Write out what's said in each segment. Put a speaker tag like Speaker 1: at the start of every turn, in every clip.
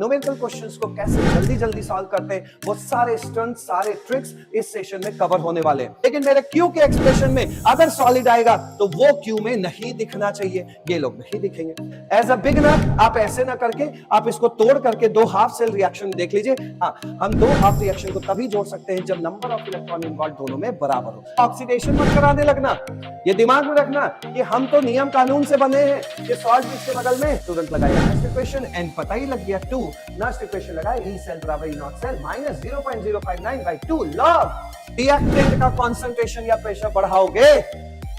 Speaker 1: Numerical questions को कैसे जल्दी जल्दी सॉल्व करते हैं वो सारे स्टंट सारे ट्रिक्स इस सेशन में कवर होने वाले हैं। लेकिन मेरे क्यू के एक्सप्रेशन में अगर सॉलिड आएगा तो वो क्यू में नहीं दिखना चाहिए, ये लोग नहीं दिखेंगे। एज अ बिगिनर आप ऐसे ना करके आप इसको तोड़ करके दो हाफ सेल रिएक्शन देख लीजिए। हाँ, हम दो हाफ रिएक्शन को तभी जोड़ सकते हैं जब नंबर ऑफ इलेक्ट्रॉन इन्वॉल्व दोनों में बराबर हो। ऑक्सीडेशन मत कराने लगना, ये दिमाग में रखना कि हम तो नियम कानून से बने हैं। ये सॉल्व इसके बगल में तुरंत लगाया नेक्स्ट इक्वेशन एंड पता ही लग गया 2 नेक्स्ट इक्वेशन लगाए ई सेल बराबर E naught cell minus 0.059/2 log reactant का कंसंट्रेशन या प्रेशर बढ़ाओगे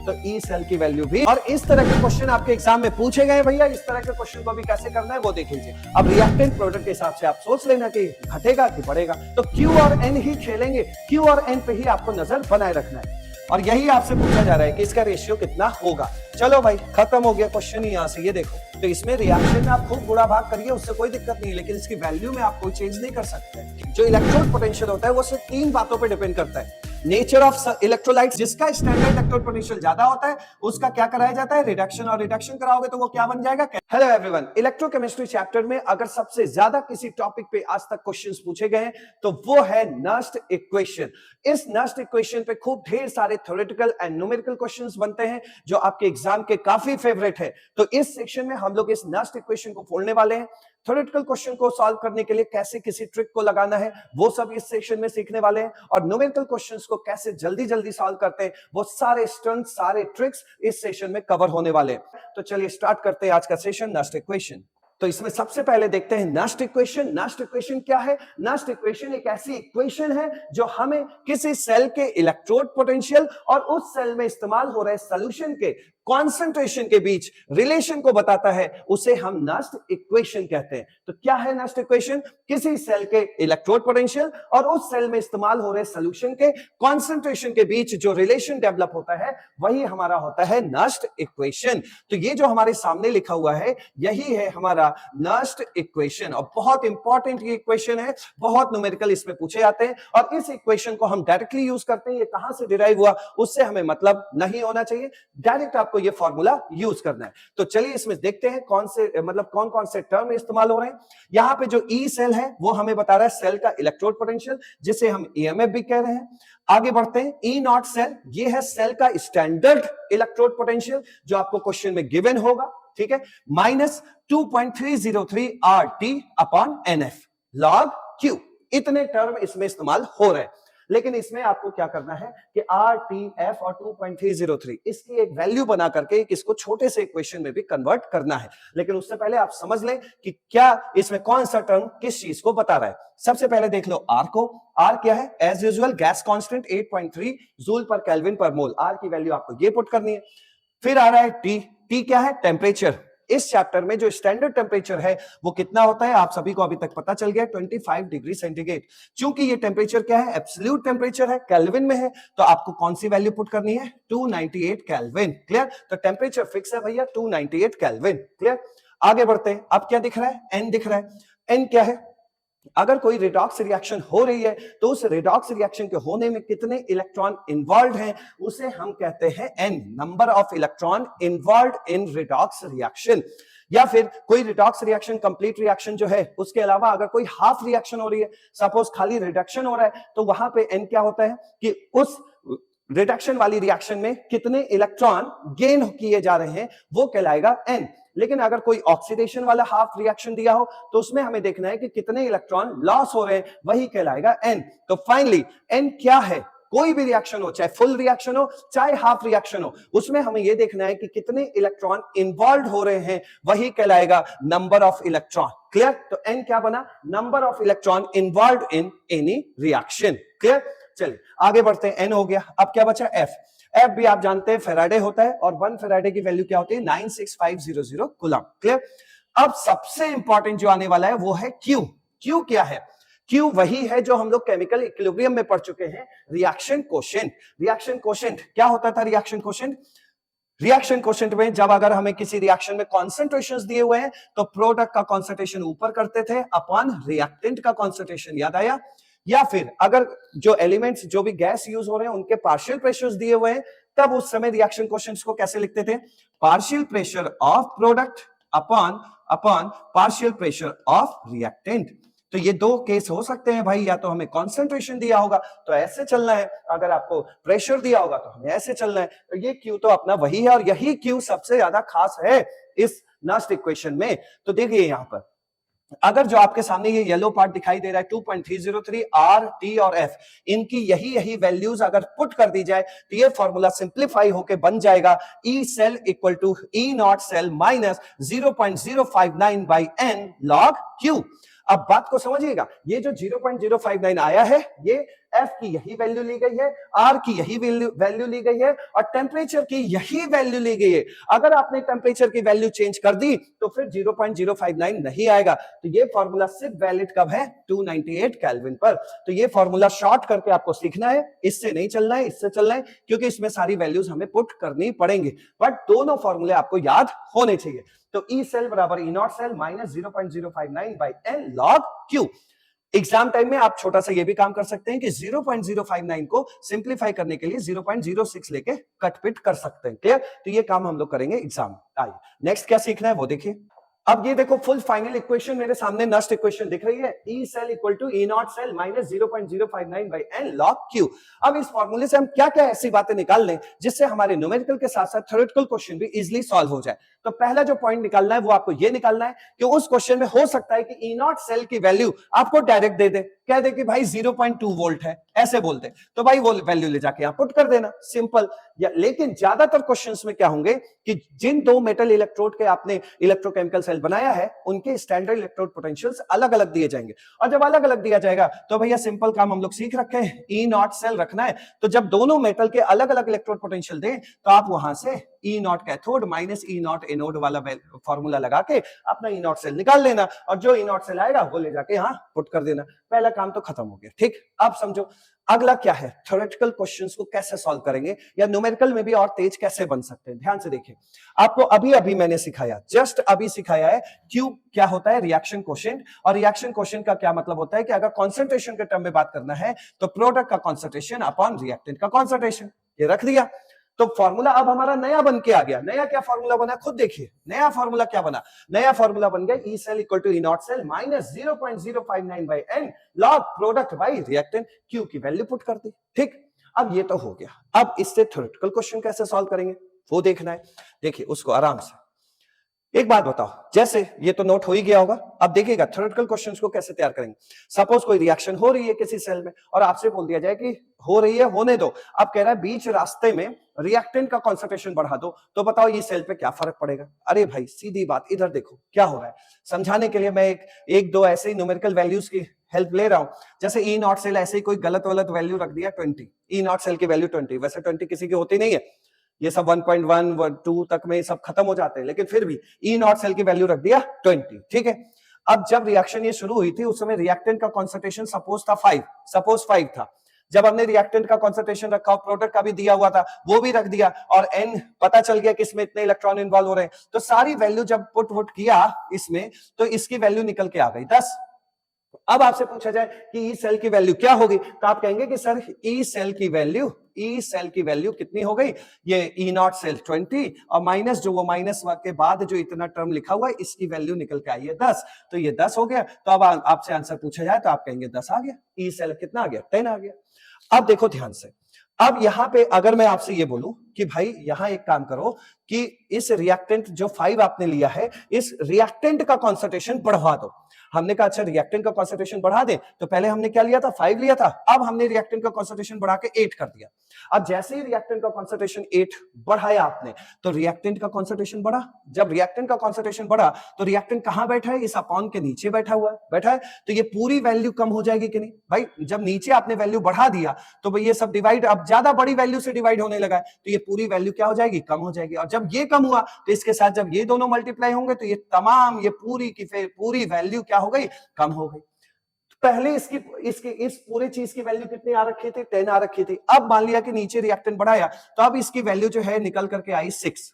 Speaker 1: तो ई सेल की वैल्यू भी। और इस तरह के क्वेश्चन आपके एग्जाम में पूछे गए भैया, इस तरह के क्वेश्चन को भी कैसे करना है वो देख लीजिए। अब रिएक्टेंट प्रोडक्ट के हिसाब से आप सोच लेना कि घटेगा कि बढ़ेगा, तो क्यू और एन ही खेलेंगे, क्यू और एन पे ही आपको नजर बनाए रखना है और यही आपसे पूछा जा रहा है कि इसका रेशियो कितना होगा। चलो भाई खत्म हो गया क्वेश्चन ही यहां से। ये देखो तो इसमें रिएक्शन में आप खूब बुरा भाग करिए, उससे कोई दिक्कत नहीं है, लेकिन इसकी वैल्यू में आप कोई चेंज नहीं कर सकते। जो इलेक्ट्रोड पोटेंशियल होता है वो सिर्फ 3 बातों पे डिपेंड करता है। नेचर ऑफ इलेक्ट्रोलाइट, जिसका स्टैंडर्ड इलेक्ट्रोड पोटेंशियल ज्यादा होता है उसका क्या कराया जाता है, रिडक्शन, और रिडक्शन कराओगे तो वो क्या बन जाएगा। हेलो एवरीवन, इलेक्ट्रोकेमिस्ट्री चैप्टर में अगर सबसे ज्यादा किसी टॉपिक पे आज तक क्वेश्चंस पूछे गए हैं तो वो है नस्ट इक्वेशन। इस नस्ट इक्वेशन पे खूब ढेर सारे थ्योरेटिकल एंड न्यूमेरिकल क्वेश्चंस बनते हैं जो आपके एग्जाम के काफी फेवरेट है। तो इस सेक्शन में हम लोग इस नस्ट इक्वेशन को फोड़ने वाले हैं। थ्योरेटिकल क्वेश्चन को सॉल्व करने के लिए कैसे किसी ट्रिक को लगाना है वो सब इस सेक्शन में सीखने वाले हैं, और न्यूमेरिकल क्वेश्चंस को कैसे जल्दी जल्दी सॉल्व करते हैं वो सारे स्टंट सारे ट्रिक्स इस सेशन में कवर होने वाले हैं। तो चलिए स्टार्ट करते हैं आज का सेशन नस्ट इक्वेशन। तो इसमें सबसे पहले देखते हैं नस्ट इक्वेशन। नस्ट इक्वेशन क्या है? नस्ट इक्वेशन एक ऐसी इक्वेशन है जो हमें किसी सेल के इलेक्ट्रोड पोटेंशियल और उस सेल में इस्तेमाल हो रहे सॉल्यूशन के कॉन्सेंट्रेशन के बीच रिलेशन को बताता है, उसे हम नस्ट इक्वेशन कहते हैं। तो क्या है नस्ट इक्वेशन? किसी सेल के इलेक्ट्रोड पोटेंशियल और उस सेल में इस्तेमाल हो रहे सॉल्यूशन के कॉन्सेंट्रेशन के बीच जो रिलेशन डेवलप होता है वही हमारा होता है नस्ट इक्वेशन। तो ये जो हमारे सामने लिखा हुआ है यही है हमारा नस्ट इक्वेशन, और बहुत इंपॉर्टेंट ये इक्वेशन है, बहुत न्यूमेरिकल इसमें पूछे जाते हैं और इस इक्वेशन को हम डायरेक्टली यूज करते हैं। ये कहां से डिराइव हुआ उससे हमें मतलब नहीं होना चाहिए, डायरेक्ट आपको ये फॉर्मूला यूज करना है। तो चलिए इसमें देखते हैं कौन से मतलब कौन कौन से टर्म इस्तेमाल हो रहे हैं। यहां पे जो ई सेल है वो हमें बता रहा है सेल का इलेक्ट्रोड पोटेंशियल, जिसे हम ईएमएफ भी कह रहे हैं। आगे बढ़ते हैं, ई नॉट सेल, ये है सेल का स्टैंडर्ड इलेक्ट्रोड पोटेंशियल जो आपको क्वेश्चन में गिवन होगा, ठीक है, minus 2.303 RT upon NF log Q। इतने टर्म इसमें इस्तेमाल हो रहे हैं, लेकिन इसमें आपको क्या करना है कि RTF और 2.303 इसकी एक वैल्यू बना करके इसको छोटे से इक्वेशन में भी कन्वर्ट करना है। लेकिन उससे पहले आप समझ लें कि क्या इसमें कौन सा टर्म किस चीज को बता रहा है। सबसे पहले देख लो R को। R क्या है? As usual gas constant 8.3 joule पर केल्विन पर मोल। R की वैल्यू आपको ये पुट करनी है। फिर आ रहा है T क्या है? टेम्परेचर। इस चैप्टर में जो स्टैंडर्ड टेम्परेचर है वो कितना होता है आप सभी को अभी तक पता चल गया, 25 डिग्री सेंटीग्रेड। चूंकि ये टेम्परेचर क्या है? एब्सोल्यूट टेम्परेचर है, केल्विन में है, तो आपको कौन सी वैल्यू पुट करनी है? 298 केल्विन। क्लियर? तो टेम्परेचर फिक्स है भैया 298 केल्विन। क्लियर? आगे बढ़ते हैं। अब क्या दिख रहा है? एन दिख रहा है। एन क्या है? अगर कोई रिडॉक्स रिएक्शन हो रही है तो उस रिडॉक्स रिएक्शन के होने में कितने इलेक्ट्रॉन इन्वॉल्व हैं उसे हम कहते हैं N, number of electron involve in redox reaction. या फिर कोई रिडॉक्स रिएक्शन कंप्लीट रिएक्शन जो है उसके अलावा अगर कोई हाफ रिएक्शन हो रही है, सपोज खाली रिडक्शन हो रहा है, तो वहां पे एन क्या होता है कि उस रिडक्शन वाली रिएक्शन में कितने इलेक्ट्रॉन गेन किए जा रहे हैं वो कहलाएगा एन। लेकिन अगर कोई ऑक्सीडेशन वाला हाफ रिएक्शन दिया हो तो उसमें हमें देखना है कि कितने इलेक्ट्रॉन लॉस हो रहे हैं, वही कहलाएगा एन। तो फाइनली एन क्या है? कोई भी रिएक्शन हो, चाहे फुल रिएक्शन हो चाहे हाफ रिएक्शन हो, उसमें हमें यह देखना है कि कितने इलेक्ट्रॉन इन्वॉल्व हो रहे हैं, वही कहलाएगा नंबर ऑफ इलेक्ट्रॉन। क्लियर? तो एन क्या बना? Number of electron involve in any reaction. Clear? चलिए आगे बढ़ते हैं। एन हो गया, अब क्या बचा? एफ। एफ भी आप जानते हैं फेराडे होता है और 1 फेराडे की वैल्यू क्या होती है? 96500 कूलम। क्लियर? अब सबसे इंपॉर्टेंट जो आने वाला है वो है क्यू। क्यू क्या है? क्यू वही है जो हम लोग केमिकल इक्विलिब्रियम में पढ़ चुके हैं, रिएक्शन कोशेंट। रिएक्शन कोशेंट क्या होता था? रिएक्शन कोशेंट, रिएक्शन कोशेंट में जब अगर हमें किसी रिएक्शन में कॉन्सेंट्रेशंस दिए हुए हैं तो प्रोडक्ट का कॉन्सेंट्रेशन ऊपर करते थे अपॉन रिएक्टेंट का कॉन्सेंट्रेशन, याद आया? या फिर अगर जो एलिमेंट्स जो भी गैस यूज हो रहे हैं उनके पार्शियल प्रेशर्स दिए हुए हैं तब उस समय रिएक्शन क्वेश्चंस को कैसे लिखते थे? Partial pressure of product upon upon partial pressure of reactant. तो ये दो केस हो सकते हैं भाई, या तो हमें कॉन्सेंट्रेशन दिया होगा तो ऐसे चलना है, अगर आपको प्रेशर दिया होगा तो हमें ऐसे चलना है। तो ये क्यू तो अपना वही है, और यही क्यू सबसे ज्यादा खास है इस नस्ट इक्वेशन में। तो देखिए यहां पर अगर जो आपके सामने ये येलो पार्ट दिखाई दे रहा है 2.303 आर टी और एफ, इनकी यही वैल्यूज अगर पुट कर दी जाए तो ये फॉर्मूला सिंप्लीफाई होके बन जाएगा E cell equal to E naught cell minus 0.059 by N log Q. अब बात को समझिएगा, ये जो 0.059 आया है ये F की यही वैल्यू ली गई है, R की यही वैल्यू ली गई है, और टेम्परेचर की यही वैल्यू ली गई है। अगर आपने टेम्परेचर की वैल्यू चेंज कर दी तो फिर 0.059 नहीं आएगा। तो ये फॉर्मूला सिर्फ वैलिड कब है? 298 केल्विन पर। तो ये फॉर्मूला शॉर्ट करके आपको सीखना है, इससे नहीं चलना है, इससे चलना है, क्योंकि इसमें सारी वैल्यूज हमें पुट करनी पड़ेंगे, बट दोनों फॉर्मूले आपको याद होने चाहिए। तो ई सेल बराबर E naught cell minus 0.059 by N log Q. Exam time में आप छोटा सा ये भी काम कर सकते हैं कि 0.059 को सिंप्लीफाई करने के लिए 0.06 लेके कट पिट कर सकते हैं। क्लियर? तो ये काम हम लोग करेंगे एग्जाम। आइए नेक्स्ट क्या सीखना है वो देखिए। अब ये देखो फुल फाइनल इक्वेशन मेरे सामने नस्ट इक्वेशन दिख रही है, E cell equal to E naught cell minus 0.059 by N log Q. अब इस फॉर्मूले से हम क्या क्या ऐसी बातें निकाल लें जिससे हमारे न्यूमेरिकल के साथ साथ थ्योरेटिकल क्वेश्चन भी इजीली सॉल्व हो जाए। तो पहला जो पॉइंट निकालना है वो आपको ये निकालना है कि उस क्वेश्चन में हो सकता है कि ई नॉट सेल की वैल्यू आपको डायरेक्ट दे दे, कह दे कि भाई 0.2 वोल्ट है, ऐसे बोलते तो भाई वो वैल्यू ले जाके यहां पुट कर देना, सिंपल। या लेकिन ज्यादातर क्वेश्चंस में क्या होंगे कि जिन दो मेटल इलेक्ट्रोड के आपने इलेक्ट्रोकेमिकल सेल बनाया है उनके स्टैंडर्ड इलेक्ट्रोड पोटेंशियल्स अलग अलग दिए जाएंगे, और जब अलग अलग दिया जाएगा तो भैया सिंपल काम हम लोग सीख रखे हैं, ई नॉट सेल रखना है। तो जब दोनों मेटल के अलग अलग इलेक्ट्रोड पोटेंशियल दें तो आप वहां से E naught cathode minus E naught anode वाला फॉर्मूला लगा के अपना ई नॉट सेल निकाल लेना, और जो ई नॉट सेल आएगा वो ले जाके यहां पुट कर देना। पहला काम तो खत्म हो गया। ठीक, अब समझो अगला क्या है, थ्योरेटिकल क्वेश्चंस को कैसे सॉल्व करेंगे या न्यूमेरिकल में भी और तेज कैसे बन सकते हैं। ध्यान से देखिए, आपको अभी अभी मैंने सिखाया, जस्ट अभी सिखाया है क्यू क्या होता है, रिएक्शन कोशेंट। और रिएक्शन कोशेंट का क्या मतलब होता है कि अगर कॉन्सेंट्रेशन के टर्म में बात करना है तो प्रोडक्ट का कॉन्सेंट्रेशन अपॉन रिएक्टेंट का कॉन्सेंट्रेशन, ये रख दिया। तो फॉर्मूला अब हमारा नया बन के आ गया। नया क्या फॉर्मूला बना खुद देखिए, नया फॉर्मूला क्या बना, नया फॉर्मूला बन गया E cell equal to E naught cell minus 0.059 by N log product by reactant, Q की वैल्यू पुट कर दी। ठीक, अब ये तो हो गया। अब इससे थ्योरेटिकल क्वेश्चन कैसे सॉल्व करेंगे वो देखना है। देखिए उसको आराम से। एक बात बताओ, जैसे ये तो नोट हो ही गया होगा, अब देखिएगा थ्योरेटिकल क्वेश्चंस को कैसे तैयार करेंगे। सपोज कोई रिएक्शन हो रही है किसी सेल में और आपसे बोल दिया जाए कि हो रही है, होने दो। अब कह रहा है बीच रास्ते में रिएक्टेंट का कॉन्सेंट्रेशन बढ़ा दो, तो बताओ ये सेल पे क्या फर्क पड़ेगा। अरे भाई सीधी बात, इधर देखो क्या हो रहा है। समझाने के लिए मैं एक दो ऐसे ही न्यूमेरिकल वैल्यूज की हेल्प ले रहा हूं। जैसे ई नॉट सेल ऐसे ही कोई गलत वैल्यू रख दिया 20, ई नॉट सेल की वैल्यू 20, वैसे 20 किसी की होती नहीं है, ये सब 1.1 2 तक में सब खत्म हो जाते हैं, लेकिन फिर भी ई नॉट सेल की वैल्यू रख दिया 20। ठीक है, अब जब रिएक्शन ये शुरू हुई थी उस समय रिएक्टेंट का कॉन्सेंट्रेशन सपोज था 5, सपोज 5 था। जब हमने रिएक्टेंट का कॉन्सेंट्रेशन रखा और प्रोडक्ट का भी दिया हुआ था वो भी रख दिया, और एन पता चल गया कि इसमें इतने इलेक्ट्रॉन इन्वॉल्व हो रहे हैं, तो सारी वैल्यू जब पुट किया इसमें तो इसकी वैल्यू निकल के आ गई 10। अब आपसे पूछा जाए कि ई सेल की वैल्यू क्या होगी, तो आप कहेंगे कि सर ई सेल की वैल्यू कितनी हो गई, ये ई नॉट सेल 20 और माइनस जो वो माइनस के बाद जो इतना टर्म लिखा हुआ है इसकी वैल्यू निकल के आई है 10, तो ये 10 हो गया। तो अब आपसे आंसर पूछा जाए तो आप कहेंगे 10 आ गया, ई सेल कितना आ गया, 10 आ गया। अब देखो ध्यान से, अब यहां पे अगर मैं आपसे ये बोलूं कि भाई यहां एक काम करो कि इस रिएक्टेंट जो 5 आपने लिया है इस रिएक्टेंट का कॉन्सेंट्रेशन बढ़वा दो। हमने कहा अच्छा रिएक्टेंट का कॉन्सेंट्रेशन बढ़ा दें, तो पहले हमने क्या लिया था 5 लिया था, अब हमने रिएक्टेंट का कॉन्सेंट्रेशन बढ़ा के 8 कर दिया। अब जैसे ही रिएक्टेंट का कॉन्सेंट्रेशन 8 बढ़ाया आपने तो रिएक्टेंट का कॉन्सेंट्रेशन बढ़ा। जब रिएक्टेंट का कॉन्सेंट्रेशन बढ़ा तो रिएक्टेंट कहां बैठा है, इस अपॉन के नीचे बैठा है, तो ये पूरी वैल्यू कम हो जाएगी कि नहीं भाई। जब नीचे आपने वैल्यू बढ़ा दिया तो भाई ये सब डिवाइड अब ज्यादा बड़ी वैल्यू से डिवाइड होने लगा है, तो ये पूरी वैल्यू क्या हो जाएगी, कम हो जाएगी। और जब ये कम हुआ तो इसके साथ जब ये दोनों मल्टीप्लाई होंगे तो ये तमाम ये पूरी की पूरी वैल्यू क्या हो गई, कम हो गई। पहले इस पूरे चीज की वैल्यू कितनी आ रखी थी, 10 आ रखी थी। अब मान लिया कि नीचे रिएक्टेंट बढ़ाया तो अब इसकी वैल्यू जो है निकल करके आई 6।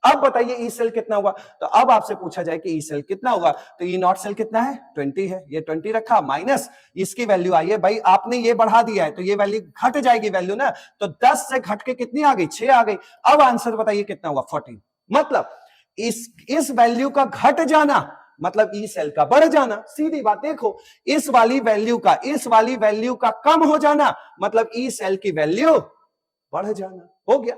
Speaker 1: अब बताइए ई सेल कितना हुआ, तो अब आपसे पूछा जाए कि ई सेल कितना हुआ, तो ई नॉट सेल कितना है, 20 है, ये 20 रखा माइनस इसकी वैल्यू आई है, भाई आपने ये बढ़ा दिया है तो ये वैल्यू घट जाएगी वैल्यू ना, तो 10 से घट के कितनी आ गई, 6 आ गई। अब आंसर बताइए कितना हुआ, 14। मतलब इस वैल्यू का घट जाना मतलब ई सेल का बढ़ जाना। सीधी बात, देखो इस वाली वैल्यू का कम हो जाना मतलब ई सेल की वैल्यू बढ़ जाना। हो गया,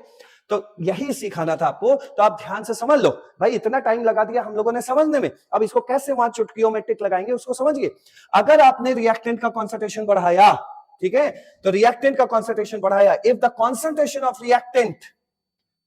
Speaker 1: तो यही सिखाना था आपको, तो आप ध्यान से समझ लो। भाई इतना टाइम लगा दिया हम लोगों ने समझने में, अब इसको कैसे वहां चुटकियों में टिक लगाएंगे उसको समझिए। अगर आपने रिएक्टेंट का कॉन्सेंट्रेशन बढ़ाया, ठीक है, तो रिएक्टेंट का कॉन्सेंट्रेशन बढ़ाया, if the concentration of reactant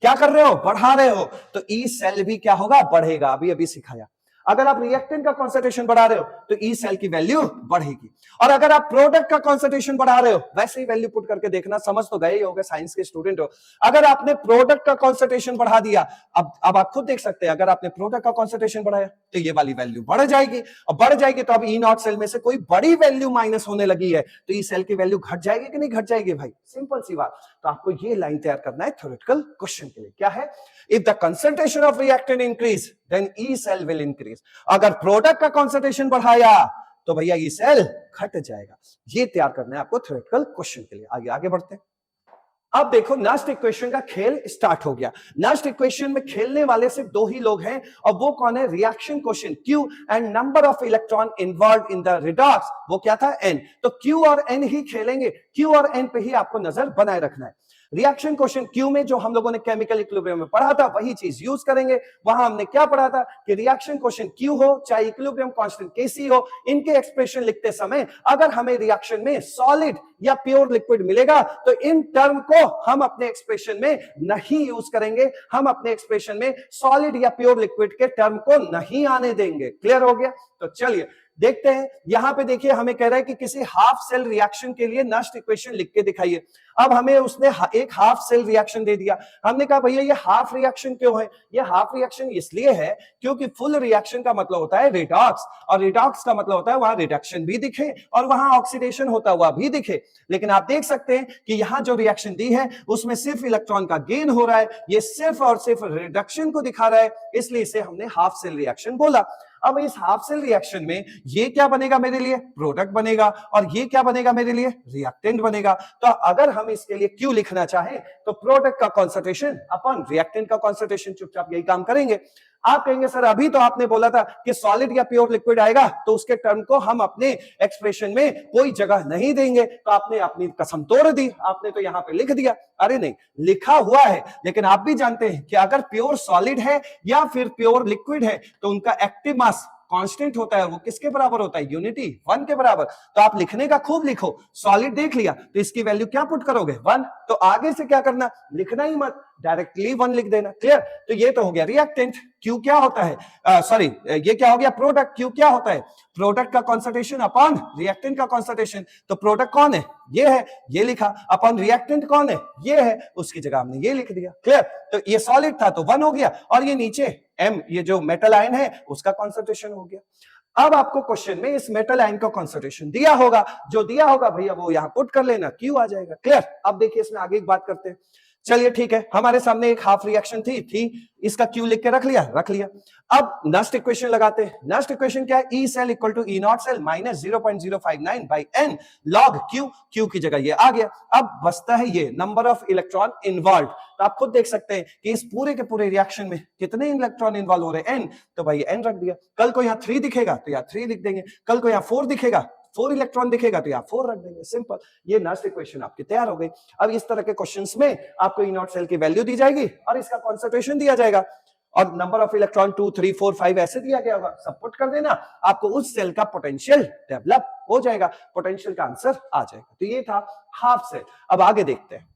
Speaker 1: क्या कर रहे हो, बढ़ा रहे हो, तो ई सेल भी क्या होगा, बढ़ेगा। अभी अभी सिखाया। अगर आप रिएक्टेंट का कॉन्सेंट्रेशन बढ़ा रहे हो तो ई सेल की वैल्यू बढ़ेगी, और अगर आप प्रोडक्ट का कॉन्सेंट्रेशन बढ़ा रहे हो, वैसे ही वैल्यू पुट करके देखना, समझ तो गए ही होगे, साइंस के स्टूडेंट हो। अगर आपने प्रोडक्ट का कॉन्सेंट्रेशन बढ़ा दिया, अब आप खुद देख सकते हैं, अगर आपने प्रोडक्ट का कॉन्सेंट्रेशन बढ़ाया तो ये वाली वैल्यू बढ़ जाएगी, और बढ़ जाएगी तो अब ई नॉट सेल में से कोई बड़ी वैल्यू माइनस होने लगी है, तो ई सेल की वैल्यू घट जाएगी कि नहीं घट जाएगी भाई, सिंपल सी बात। तो आपको ये लाइन तैयार करना है थ्योरेटिकल क्वेश्चन के लिए, क्या है, if the concentration of reactant increase then E cell will increase. अगर प्रोडक्ट का कंसंट्रेशन बढ़ाया तो भैया ई सेल घट जाएगा। ये तैयार करना है आपको थ्योरेटिकल क्वेश्चन के लिए। आगे आगे बढ़ते हैं। अब देखो नेक्स्ट इक्वेशन का खेल स्टार्ट हो गया। नेक्स्ट इक्वेशन में खेलने वाले सिर्फ दो ही लोग हैं, और वो कौन है, reaction question Q and number of electron involve in the redox, वो क्या था, N। तो Q और N ही खेलेंगे, Q और N पे ही आपको नजर बनाए रखना है। रिएक्शन क्वेश्चन Q में जो हम लोगों ने केमिकल इक्विलिब्रियम में पढ़ा था वही चीज यूज करेंगे। वहां हमने क्या पढ़ा था कि रिएक्शन क्वेश्चन Q हो चाहे इक्विलिब्रियम कांस्टेंट Kc हो, इनके एक्सप्रेशन लिखते समय अगर हमें रिएक्शन में सॉलिड या प्योर लिक्विड मिलेगा तो इन टर्म को हम अपने एक्सप्रेशन में नहीं यूज करेंगे, हम अपने एक्सप्रेशन में सॉलिड या प्योर लिक्विड के टर्म को नहीं आने देंगे। क्लियर हो गया? तो चलिए देखते हैं। यहां पे देखिए हमें कह रहा है कि किसी हाफ सेल रिएक्शन के लिए नेक्स्ट इक्वेशन लिख के दिखाइए। अब हमें उसने एक हाफ सेल रिएक्शन दे दिया, हमने कहा भैया ये हाफ रिएक्शन क्यों है, ये हाफ रिएक्शन इसलिए है क्योंकि फुल रिएक्शन का मतलब होता है रिडॉक्स, और रिडॉक्स का मतलब होता है वहां रिडक्शन भी दिखे और वहां ऑक्सीडेशन होता हुआ भी दिखे। लेकिन आप देख सकते हैं कि यहां जो रिएक्शन दी है उसमें सिर्फ इलेक्ट्रॉन का गेन हो रहा है, ये सिर्फ और सिर्फ रिडक्शन को दिखा रहा है, इसलिए इसे हमने हाफ सेल रिएक्शन बोला। अब इस हाफ सेल रिएक्शन में ये क्या बनेगा मेरे लिए, प्रोडक्ट बनेगा, और ये क्या बनेगा मेरे लिए, रिएक्टेंट बनेगा। तो अगर हम इसके लिए क्यू लिखना चाहें तो प्रोडक्ट का कॉन्सेंट्रेशन अपॉन रिएक्टेंट का कॉन्सेंट्रेशन, चुपचाप यही काम करेंगे। आप कहेंगे सर अभी तो आपने बोला था कि सॉलिड या प्योर लिक्विड आएगा तो उसके टर्म को हम अपने एक्सप्रेशन में कोई जगह नहीं देंगे, तो आपने अपनी कसम तोड़ दी, आपने तो यहां पे लिख दिया। अरे नहीं, लिखा हुआ है, लेकिन आप भी जानते हैं कि अगर प्योर सॉलिड है या फिर प्योर लिक्विड है तो उनका एक्टिव मास कांस्टेंट होता है, वो किसके बराबर होता है, यूनिटी 1 के बराबर। तो आप लिखने का खूब लिखो, सॉलिड देख लिया तो इसकी वैल्यू क्या पुट करोगे, 1। तो आगे से क्या करना, लिखना ही मत, डायरेक्टली 1 लिख देना। क्लियर? तो ये तो हो गया रिएक्टेंट। क्यू क्या होता है, सॉरी ये क्या हो गया, प्रोडक्ट। क्यू क्या होता है, प्रोडक्ट का कॉन्सेंट्रेशन अपॉन रिएक्टेंट का कॉन्सेंट्रेशन। तो प्रोडक्ट कौन है, ये है, ये लिखा, अपॉन रिएक्टेंट कौन है, ये है, उसकी जगह हमने ये लिख दिया। क्लियर? तो ये सॉलिड था तो 1 हो गया, और ये नीचे M, ये जो मेटल आयन है उसका कॉन्सेंट्रेशन हो गया। अब आपको क्वेश्चन में इस मेटल आयन का कॉन्सेंट्रेशन दिया होगा, जो दिया होगा भैया वो यहां पुट कर लेना, क्यू आ जाएगा। क्लियर? अब देखिए इसमें आगे एक बात करते हैं। चलिए ठीक है, हमारे सामने एक हाफ रिएक्शन थी, इसका क्यू लिख के रख लिया। अब नेक्स्ट इक्वेशन लगाते हैं। नेक्स्ट इक्वेशन क्या है, E cell equal to E naught cell minus 0.059 by N log Q की जगह ये आ गया। अब बचता है ये नंबर ऑफ इलेक्ट्रॉन इन्वॉल्व। तो आप खुद देख सकते हैं कि इस पूरे के पूरे रिएक्शन में कितने इलेक्ट्रॉन इन्वॉल्व हो रहे हैं, एन, तो भाई एन रख दिया। कल को यहाँ 3 दिखेगा तो यहाँ 3 लिख देंगे, कल को यहाँ 4 दिखेगा, 4 इलेक्ट्रॉन दिखेगा तो यहाँ 4 रख देंगे, सिंपल। ये नेक्स्ट इक्वेशन आपकी तैयार हो गई। अब इस तरह के क्वेश्चंस में आपको ई नॉट सेल की वैल्यू दी जाएगी और इसका कॉन्सेंट्रेशन दिया जाएगा, और नंबर ऑफ इलेक्ट्रॉन 2 3 4 5 ऐसे दिया गया होगा, सब पुट कर देना, आपको उस सेल का पोटेंशियल डेवलप हो जाएगा, पोटेंशियल का आंसर आ जाएगा। तो ये था हाफ सेल। अब आगे देखते हैं।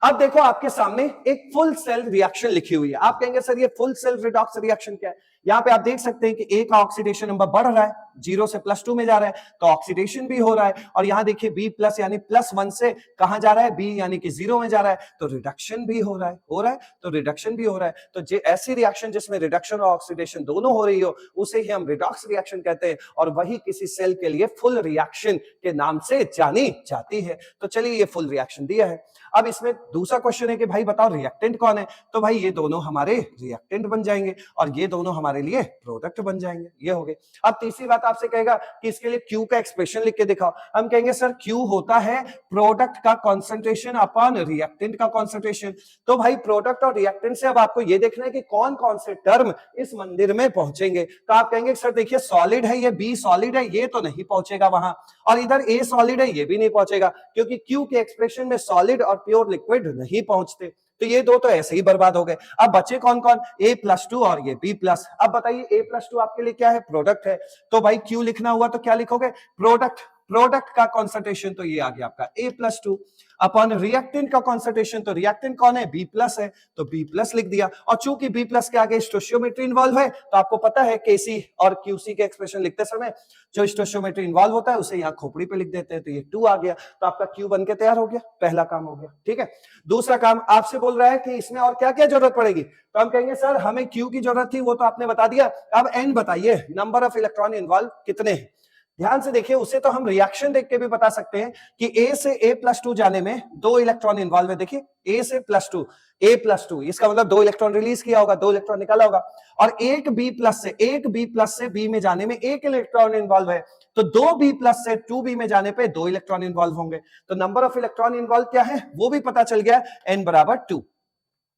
Speaker 1: अब देखो आपके सामने एक फुल सेल रिएक्शन लिखी हुई है। आप कहेंगे सर ये फुल सेल रिडॉक्स रिएक्शन क्या है? यहाँ पे आप देख सकते हैं कि ए का ऑक्सीडेशन नंबर बढ़ रहा है, 0 से +2 में जा रहा है, तो ऑक्सीडेशन भी हो रहा है, और यहाँ देखिए बी प्लस यानी +1 से कहां जा रहा है, बी यानी कि 0 में जा रहा है, तो रिडक्शन भी हो रहा है, तो रिडक्शन भी हो रहा है। तो ऐसी रिएक्शन जिसमें रिडक्शन और ऑक्सीडेशन दोनों हो रही हो उसे ही हम रिडॉक्स रिएक्शन कहते हैं, और वही किसी सेल के लिए फुल रिएक्शन के नाम से जानी जाती है। तो चलिए ये फुल रिएक्शन दिया है। अब इसमें दूसरा क्वेश्चन है कि भाई बताओ रिएक्टेंट कौन है, तो भाई ये दोनों हमारे रिएक्टेंट बन जाएंगे और ये दोनों हमारे हमारे लिए प्रोडक्ट बन जाएंगे। ये हो गए। अब तीसरी बात आपसे कहेगा कि इसके लिए क्यू का एक्सप्रेशन लिख के दिखाओ। हम कहेंगे सर क्यू होता है प्रोडक्ट का कॉन्सेंट्रेशन अपॉन रिएक्टेंट का कॉन्सेंट्रेशन। तो भाई प्रोडक्ट और रिएक्टेंट से अब आपको ये देखना है कि कौन कौन से टर्म इस मंदिर में पहुंचेंगे। तो आप कहेंगे सर देखिए सॉलिड है, ये बी सॉलिड है, ये तो नहीं पहुंचेगा वहां, और इधर ए सॉलिड है, ये भी नहीं पहुंचेगा, क्योंकि क्यू के एक्सप्रेशन में सॉलिड और प्योर लिक्विड नहीं पहुंचते। तो ये दो तो ऐसे ही बर्बाद हो गए। अब बचे कौन कौन, A+2 और ये B+। अब बताइए A+2 आपके लिए क्या है, प्रोडक्ट है। तो भाई क्यू लिखना हुआ तो क्या लिखोगे, प्रोडक्ट। प्रोडक्ट का कॉन्सेंट्रेशन तो ये आ गया आपका A+2 अपॉन रिएक्टेंट का कॉन्सेंट्रेशन, तो रिएक्टेंट कौन है, B+ है, तो B+ लिख दिया। और चूंकि B+ के आगे स्टोइचियोमेट्री इन्वॉल्व है, तो आपको पता है Kc और Qc के एक्सप्रेशन लिखते समय जो स्टोइचियोमेट्री इन्वॉल्व होता है उसे यहाँ खोपड़ी पे लिख देते हैं, तो ये 2 आ गया। तो आपका Q बन के तैयार हो गया, पहला काम हो गया। ठीक है, दूसरा काम आपसे बोल रहा है कि इसमें और क्या क्या जरूरत पड़ेगी। तो हम कहेंगे सर हमें Q की जरूरत थी, वो तो आपने बता दिया। अब N बताइए, नंबर ऑफ इलेक्ट्रॉन इन्वॉल्व कितने हैं। ध्यान से देखिए, उसे तो हम रिएक्शन देख के भी बता सकते हैं कि A से A+2 जाने में 2 इलेक्ट्रॉन इन्वॉल्व है। देखिए A से +2, A+2, इसका मतलब 2 इलेक्ट्रॉन रिलीज किया होगा, 2 इलेक्ट्रॉन निकाला होगा। और एक B+ से B में जाने में 1 इलेक्ट्रॉन इन्वॉल्व है, तो 2 B+ से 2B में जाने पे 2 इलेक्ट्रॉन इन्वॉल्व होंगे। तो नंबर ऑफ इलेक्ट्रॉन इन्वॉल्व क्या है वो भी पता चल गया, N = 2।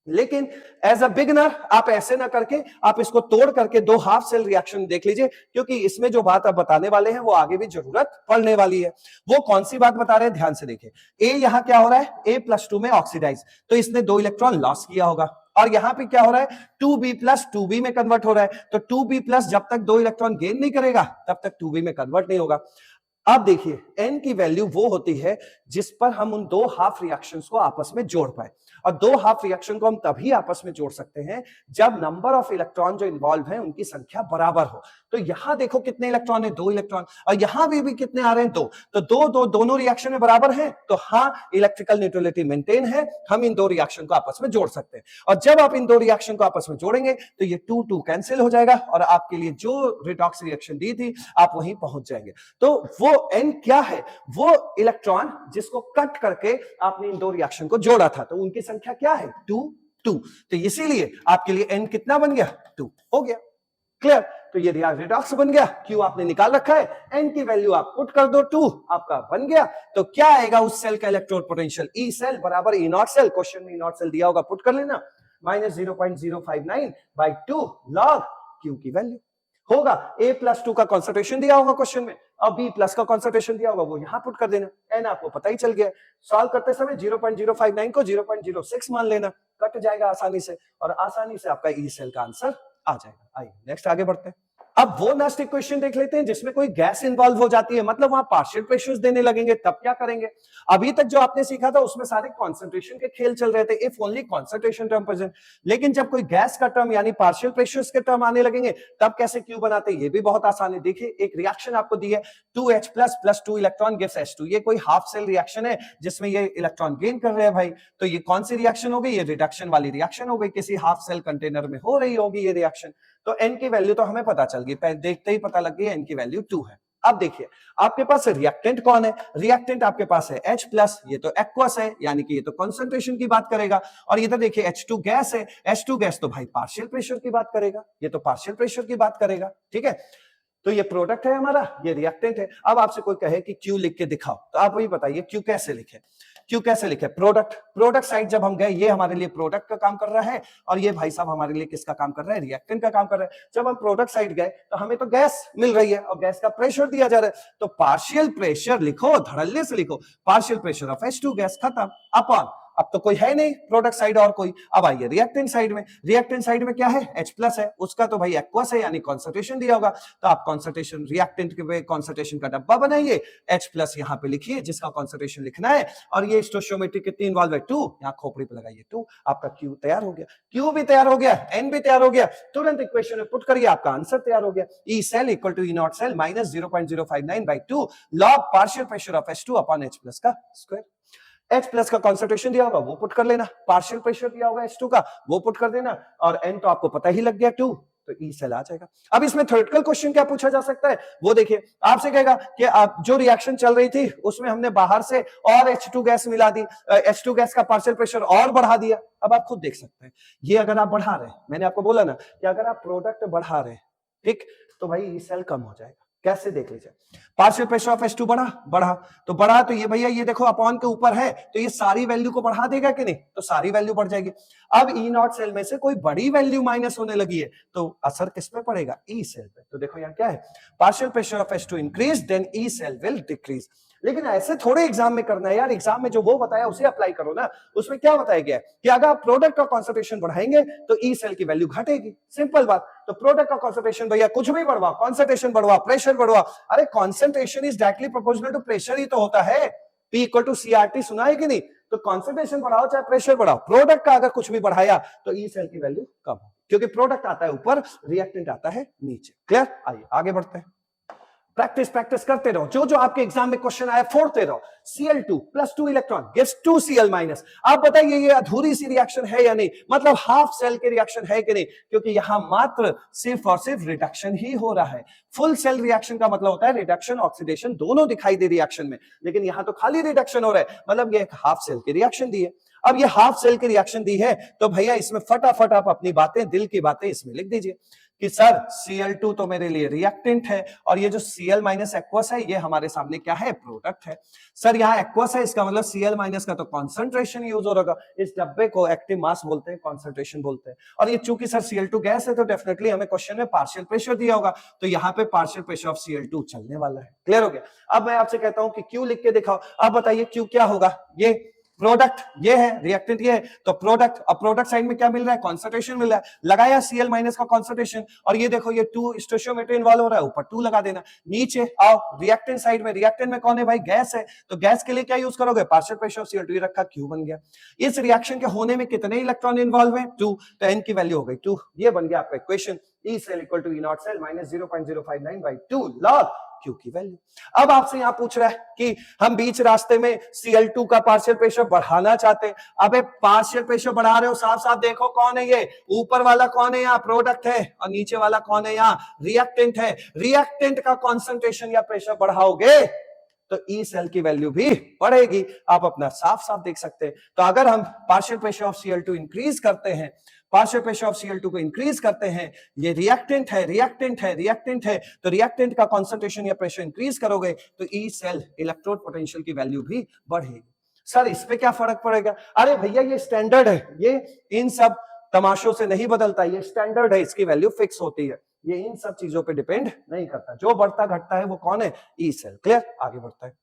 Speaker 1: लेकिन एज अ बिगनर आप ऐसे ना करके आप इसको तोड़ करके 2 हाफ सेल रिएक्शन देख लीजिए, क्योंकि इसमें जो बात आप बताने वाले हैं वो आगे भी जरूरत पड़ने वाली है। वो कौन सी बात बता रहे हैं, ध्यान से देखिए। ए यहां क्या हो रहा है, A+2 में ऑक्सीडाइज, तो इसने 2 इलेक्ट्रॉन लॉस किया होगा। और यहां पे क्या हो रहा है, 2B+ 2B में कन्वर्ट हो रहा है, तो 2B+ जब तक 2 इलेक्ट्रॉन गेन नहीं करेगा तब तक 2B में कन्वर्ट नहीं होगा। अब देखिए N की वैल्यू वो होती है जिस पर हम उन 2 हाफ रिएक्शंस को आपस में जोड़ पाए, और 2 हाफ रिएक्शन को हम तभी आपस में जोड़ सकते हैं जब नंबर ऑफ इलेक्ट्रॉन जो इन्वॉल्व है उनकी संख्या बराबर हो। तो यहां देखो कितने इलेक्ट्रॉन है, 2 इलेक्ट्रॉन, और यहां भी कितने आ रहे हैं, 2। तो 2 दोनों रिएक्शन में बराबर है, तो हाँ इलेक्ट्रिकल न्यूट्रलिटी मेंटेन है, हम इन 2 रिएक्शन को आपस में जोड़ सकते हैं। और जब आप इन 2 रिएक्शन को आपस में जोड़ेंगे तो ये 2 कैंसिल हो जाएगा, और आपके लिए जो रिडॉक्स रिएक्शन दी थी आप वहीं पहुंच जाएंगे। तो वो N क्या है, वो इलेक्ट्रॉन जिसको कट करके आपने इन 2 रिएक्शन को जोड़ा था, तो उनकी संख्या क्या है, 2 2। तो इसीलिए आपके लिए N कितना बन गया, 2 हो गया। क्लियर, तो ये रिडॉक्स बन गया। Q आपने निकाल रखा है, N की वैल्यू आप पुट कर दो, 2 आपका बन गया। तो क्या आएगा उस सेल का इलेक्ट्रोड पोटेंशियल, E सेल बराबर E0 सेल, क्वेश्चन में E0 सेल दिया होगा, पुट कर लेना, -0.059/2 log Q की वैल्यू होगा। A+2 का कॉन्सेंट्रेशन दिया होगा क्वेश्चन में, और B+ का कॉन्सेंट्रेशन दिया होगा, वो यहां पुट कर देना। N आपको पता ही चल गया। सॉल्व करते समय 0.059 को 0.06 मान लेना, कट जाएगा आसानी से, और आसानी से आपका E सेल का आंसर आ जाएगा। आइए नेक्स्ट आगे बढ़ते हैं। अब वो नेक्स्ट इक्वेशन देख लेते हैं जिसमें कोई गैस इन्वॉल्व हो जाती है, मतलब वहां पार्शियल प्रेशर्स देने लगेंगे, तब क्या करेंगे। अभी तक जो आपने सीखा था उसमें सारे कॉन्सेंट्रेशन के खेल चल रहे थे, if only concentration term present. लेकिन जब कोई गैस का टर्म यानी पार्शियल प्रेशर्स के टर्म आने लगेंगे तब कैसे क्यू बनाते हैं, ये भी बहुत आसान है। देखिए एक रिएक्शन आपको दी है, 2H+ + 2 इलेक्ट्रॉन गिव्स H2, ये कोई हाफ सेल रिएक्शन है जिसमें ये इलेक्ट्रॉन गेन कर रहे हैं भाई। तो ये कौन सी रिएक्शन हो गई, ये रिडक्शन वाली रिएक्शन हो गई, किसी हाफ सेल कंटेनर में हो रही होगी ये रिएक्शन। तो N की वैल्यू तो हमें पता चल गई, देखते ही पता लग गई N की वैल्यू 2 है। अब देखिए आपके पास रिएक्टेंट कौन है, रिएक्टेंट आपके पास है H+, ये तो एक्वस है, यानी कि ये तो कंसंट्रेशन की बात करेगा। और इधर देखिए H2 गैस है, H2 गैस तो भाई पार्शियल प्रेशर की बात करेगा, ये तो पार्शियल प्रेशर की बात करेगा। ठीक है, तो ये प्रोडक्ट है हमारा, ये रिएक्टेंट है। अब आपसे कोई कहे कि Q लिख के दिखाओ, तो आप वही बताइए Q कैसे लिखे। Q कैसे लिखे, प्रोडक्ट साइड जब हम गए, ये हमारे लिए प्रोडक्ट का काम कर रहा है, और ये भाई साहब हमारे लिए किसका काम कर रहा है, रिएक्टेंट का काम कर रहा है। जब हम प्रोडक्ट साइड गए तो हमें तो गैस मिल रही है और गैस का प्रेशर दिया जा रहा है, तो पार्शियल प्रेशर लिखो, धड़ल्ले से लिखो, partial pressure of H2 gas, खत्म। अपॉन, अब तो कोई है नहीं प्रोडक्ट साइड और कोई। अब आइए रिएक्टेंट साइड में, रिएक्टेंट साइड में क्या है, H+ है, उसका तो भाई एक्वस है यानी कॉन्सेंट्रेशन दिया होगा, तो आप कॉन्सेंट्रेशन रिएक्टेंट के कॉन्सेंट्रेशन का डब्बा बनाइए, H+ यहां पे लिखिए जिसका कॉन्सेंट्रेशन लिखना है, और ये स्टोइचियोमेट्री कितनी इन्वॉल्व है, 2, यहां खोपड़ी पे लगाइए 2, आपका Q तैयार हो गया। Q भी तैयार हो गया, N भी तैयार हो गया, तुरंत इक्वेशन में पुट करिए, आपका आंसर तैयार हो गया। E cell equal to E0 cell -0.059/2 log partial pressure of H2 upon H+ का स्क्वायर। H+ का कॉन्सेंट्रेशन दिया होगा वो पुट कर लेना, पार्शियल प्रेशर दिया होगा H2 का वो पुट कर देना, और N तो आपको पता ही लग गया 2, तो ई सेल आ जाएगा। अब इसमें थ्योरेटिकल क्वेश्चन क्या पूछा जा सकता है वो देखिए, आपसे कहेगा कि आप जो रिएक्शन चल रही थी उसमें हमने बाहर से और H2 गैस मिला दी, H2 गैस का पार्शियल प्रेशर और बढ़ा दिया। अब आप खुद देख सकते हैं, ये अगर आप बढ़ा रहे हैं, मैंने आपको बोला ना कि अगर आप प्रोडक्ट बढ़ा रहे हैं, ठीक, तो भाई ई सेल कम हो जाएगा। कैसे देख लीजिए, पार्शियल प्रेशर ऑफ H2 बढ़ा तो ये भैया ये देखो अपॉन के ऊपर है, तो ये सारी वैल्यू को बढ़ा देगा कि नहीं, तो सारी वैल्यू बढ़ जाएगी। अब ई नॉट सेल में से कोई बड़ी वैल्यू माइनस होने लगी है, तो असर किस पे पड़ेगा, ई सेल पे। तो देखो यहाँ क्या है, partial pressure of H2 increase then E cell will decrease. लेकिन ऐसे थोड़े एग्जाम में करना है यार, एग्जाम में जो वो बताया उसे अप्लाई करो ना। उसमें क्या बताया गया है कि अगर आप प्रोडक्ट का कॉन्सेंट्रेशन बढ़ाएंगे तो ई सेल की वैल्यू घटेगी, सिंपल बात। तो प्रोडक्ट का कॉन्सेंट्रेशन भैया कुछ भी बढ़वा, कॉन्सेंट्रेशन बढ़वा, प्रेशर बढ़वा, अरे concentration is directly proportional to pressure ही तो होता है, P इक्वल टू CRT, सुना है कि नहीं। तो कॉन्सेंट्रेशन बढ़ाओ चाहे प्रेशर बढ़ाओ, प्रोडक्ट का अगर कुछ भी बढ़ाया तो ई सेल की वैल्यू कम हो, क्योंकि प्रोडक्ट आता है ऊपर, रिएक्टेंट आता है नीचे। क्लियर, आइए आगे बढ़ते हैं। प्रैक्टिस करते रहो, जो जो आपके एग्जाम में क्वेश्चन आया फोड़ते रहो। Cl2 plus 2 electron gives 2 Cl minus. आप बताइए ये अधूरी सी रिएक्शन है या नहीं, मतलब हाफ सेल की रिएक्शन है कि नहीं, क्योंकि यहां मात्र सिर्फ और सिर्फ रिडक्शन ही हो रहा है। फुल सेल रिएक्शन का मतलब होता है रिडक्शन ऑक्सीडेशन दोनों दिखाई दे रिएक्शन में, लेकिन यहां तो खाली रिडक्शन हो रहा है, मतलब ये एक हाफ सेल की रिएक्शन दी है। अब ये हाफ सेल की रिएक्शन दी है तो भैया इसमें फटाफट आप अपनी बातें, दिल की बातें इसमें लिख दीजिए कि सर Cl2 तो मेरे लिए रिएक्टेंट है और ये जो Cl माइनस एक्वस है ये हमारे सामने क्या है, प्रोडक्ट है। सर यहाँ एक्वस है, इसका मतलब Cl माइनस का तो कॉन्सेंट्रेशन यूज हो रहा है। इस डब्बे को एक्टिव मास बोलते हैं, कॉन्सेंट्रेशन बोलते हैं। और ये चूंकि सर Cl2 गैस है तो डेफिनेटली हमें क्वेश्चन में पार्शियल प्रेशर दिया होगा, तो यहाँ पे पार्शियल प्रेशर ऑफ Cl2 चलने वाला है। क्लियर हो गया। अब मैं आपसे कहता हूं कि Q लिख के दिखाओ। अब बताइए Q क्या होगा, ये प्रोडक्ट ये है, रिएक्टेंट ये है, तो प्रोडक्ट, अब प्रोडक्ट साइड में क्या मिल रहा है, कॉन्सेंट्रेशन मिल रहा है, लगाया Cl माइनस का कॉन्सेंट्रेशन, और ये देखो ये 2 स्टोइचियोमेट्री इन्वॉल्व हो रहा है, ऊपर 2 लगा देना। नीचे आओ रिएक्टेंट साइड में, रिएक्टेंट में कौन है भाई, गैस है, तो गैस के लिए क्या यूज करोगे, पार्शियल प्रेशर ऑफ Cl2 रखा, Q बन गया। इस रिएक्शन के होने में कितने इलेक्ट्रॉन इन्वॉल्व है, 2, तो n की वैल्यू हो गई 2। ये बन गया आपका equation, E cell equal to E naught cell minus 0.059/2 log Q की वैल्यू। अब आपसे यहां पूछ रहा है कि हम बीच रास्ते में Cl2 का पार्शियल प्रेशर बढ़ाना चाहते हैं। अबे पार्शियल प्रेशर बढ़ा रहे हो, साफ साफ देखो कौन है ये, ऊपर वाला कौन है, यहाँ प्रोडक्ट है, और नीचे वाला कौन है, यहाँ रिएक्टेंट है। रिएक्टेंट का कॉन्सेंट्रेशन या प्रेशर बढ़ाओगे तो ई सेल की वैल्यू भी बढ़ेगी, आप अपना साफ साफ देख सकते हैं। तो अगर हम partial pressure of Cl2 increase करते हैं, पार्शियल प्रेशर ऑफ Cl2 को इंक्रीज करते हैं, ये रिएक्टेंट है, तो रिएक्टेंट का कॉन्सेंट्रेशन या प्रेशर इंक्रीज करोगे तो ई सेल इलेक्ट्रोड पोटेंशियल की वैल्यू भी बढ़ेगी। सर इस पे क्या फर्क पड़ेगा, अरे भैया ये स्टैंडर्ड है, ये इन सब तमाशों से नहीं बदलता, ये स्टैंडर्ड है, इसकी वैल्यू फिक्स होती है, ये इन सब चीजों पे डिपेंड नहीं करता। जो बढ़ता घटता है वो कौन है, ई सेल। क्लियर, आगे बढ़ता है।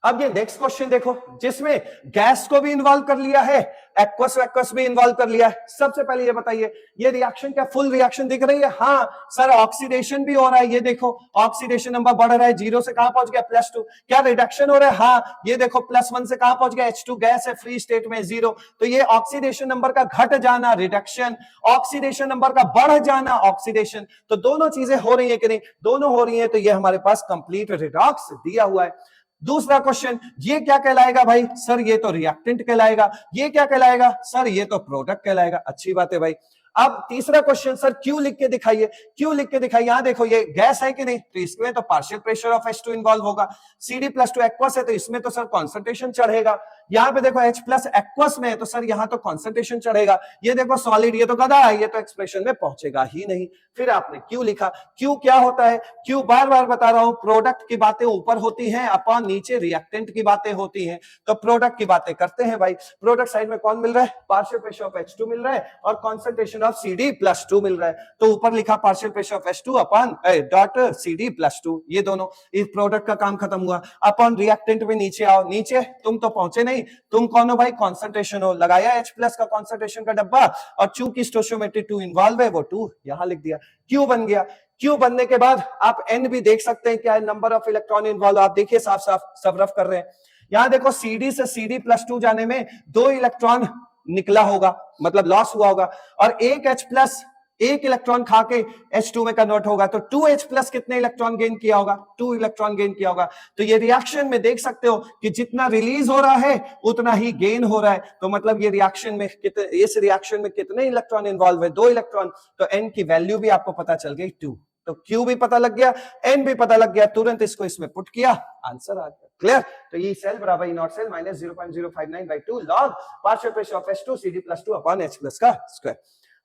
Speaker 1: अब ये नेक्स्ट क्वेश्चन देखो, जिसमें गैस को भी इन्वॉल्व कर लिया है, एक्वस भी इन्वॉल्व कर लिया है। सबसे पहले ये बताइए, ये रिएक्शन क्या फुल रिएक्शन दिख रही है, हाँ सर ऑक्सीडेशन भी हो रहा है, ये देखो ऑक्सीडेशन नंबर बढ़ रहा है, 0 से कहां पहुंच गया +2। क्या रिडक्शन हो रहा है, हाँ ये देखो +1 से कहां पहुंच गया, H2 गैस है फ्री स्टेट में 0, तो ये ऑक्सीडेशन नंबर का घट जाना रिडक्शन, ऑक्सीडेशन नंबर का बढ़ जाना ऑक्सीडेशन, तो दोनों चीजें हो रही है कि नहीं, दोनों हो रही है, तो ये हमारे पास कंप्लीट रिडॉक्स दिया हुआ है। दूसरा क्वेश्चन, ये क्या कहलाएगा भाई, सर ये तो रिएक्टेंट कहलाएगा, ये क्या कहलाएगा, सर ये तो प्रोडक्ट कहलाएगा। अच्छी बात है भाई। अब तीसरा क्वेश्चन, सर क्यू लिख के दिखाइए, क्यू लिख के दिखाइए। यहां देखो ये गैस है कि नहीं, तो इसमें तो partial pressure of H2 involve होगा। CD+2 एक्वस है तो इसमें तो सर कॉन्सेंट्रेशन चढ़ेगा। यहाँ पे देखो H+ एक्वस में है तो सर यहाँ तो कॉन्सेंट्रेशन चढ़ेगा। ये देखो सॉलिड, ये तो गधा है, ये तो एक्सप्रेशन में पहुंचेगा ही नहीं। फिर आपने क्यू लिखा, क्यू क्या होता है, क्यू बार बार बता रहा हूं, प्रोडक्ट की बातें ऊपर होती हैं, अपॉन नीचे रिएक्टेंट की बातें होती हैं। तो प्रोडक्ट की बातें करते हैं भाई। प्रोडक्ट साइड में कौन मिल रहा है, पार्शियल प्रेशर ऑफ H2 मिल रहा है और कॉन्सेंट्रेशन ऑफ CD+2 मिल रहा है। तो ऊपर लिखा partial pressure of H2 upon dot CD+2, ये दोनों, इस प्रोडक्ट का काम खत्म हुआ। अपॉन रिएक्टेंट में नीचे आओ, नीचे तुम तो पहुंचे नहीं, तुम कौन हो भाई, कॉन्सेंट्रेशन हो, लगाया H+ का कॉन्सेंट्रेशन का डब्बा, और चूंकि स्टोइचियोमेट्री 2 इन्वॉल्व है वो 2 यहां लिख दिया। क्यू बन गया। क्यू बनने के बाद आप एन भी देख सकते हैं क्या है, नंबर ऑफ इलेक्ट्रॉन इन्वॉल्व। आप देखिए साफ साफ सब रफ कर रहे हैं। यहां देखो CD से CD+2 जाने में 2 इलेक्ट्रॉन निकला होगा, मतलब लॉस हुआ होगा, और एक H+ एक इलेक्ट्रॉन खा के H2 में कन्वर्ट होगा, तो 2H प्लस कितने इलेक्ट्रॉन गेन किया होगा? 2 इलेक्ट्रॉन गेन किया होगा। तो ये रिएक्शन में देख सकते हो कि जितना रिलीज हो रहा है उतना ही गेन हो रहा है। तो मतलब ये रिएक्शन में इस रिएक्शन में कितने इलेक्ट्रॉन इन्वॉल्व है? 2 इलेक्ट्रॉन। तो N की वैल्यू भी आपको पता चल गई 2। तो Q भी पता लग गया, N भी पता लग गया, तुरंत इसको इसमें पुट किया, आंसर आ गया। क्लियर? तो ये सेल बराबर E0 cell minus 0.059/2 log partial pressure of H2 CD+2 upon H plus का स्क्वायर।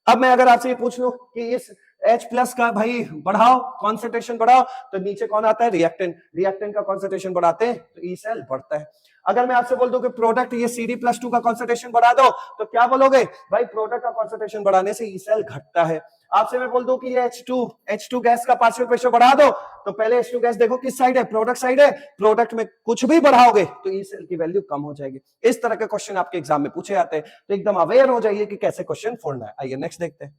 Speaker 1: अब मैं अगर आपसे ये पूछ लूं कि इस H प्लस का भाई बढ़ाओ, कॉन्सेंट्रेशन बढ़ाओ, तो नीचे कौन आता है? रिएक्टेंट। रिएक्टेंट का कॉन्सेंट्रेशन बढ़ाते हैं तो ई सेल बढ़ता है। अगर मैं आपसे बोल दूं कि प्रोडक्ट ये CD+2 का कॉन्सेंट्रेशन बढ़ा दो, तो क्या बोलोगे? भाई प्रोडक्ट का कॉन्सेंट्रेशन बढ़ाने से ई सेल घटता है। आपसे मैं बोल दूं कि ये H2 गैस का पार्शियल प्रेशर बढ़ा दो, तो पहले H2 गैस देखो किस साइड है? प्रोडक्ट साइड है। प्रोडक्ट में कुछ भी बढ़ाओगे तो ई सेल की वैल्यू कम हो जाएगी। इस तरह के क्वेश्चन आपके एग्जाम में पूछे जाते हैं, तो एकदम अवेयर हो जाइए कि कैसे क्वेश्चन फोड़ना है। आइए नेक्स्ट देखते हैं।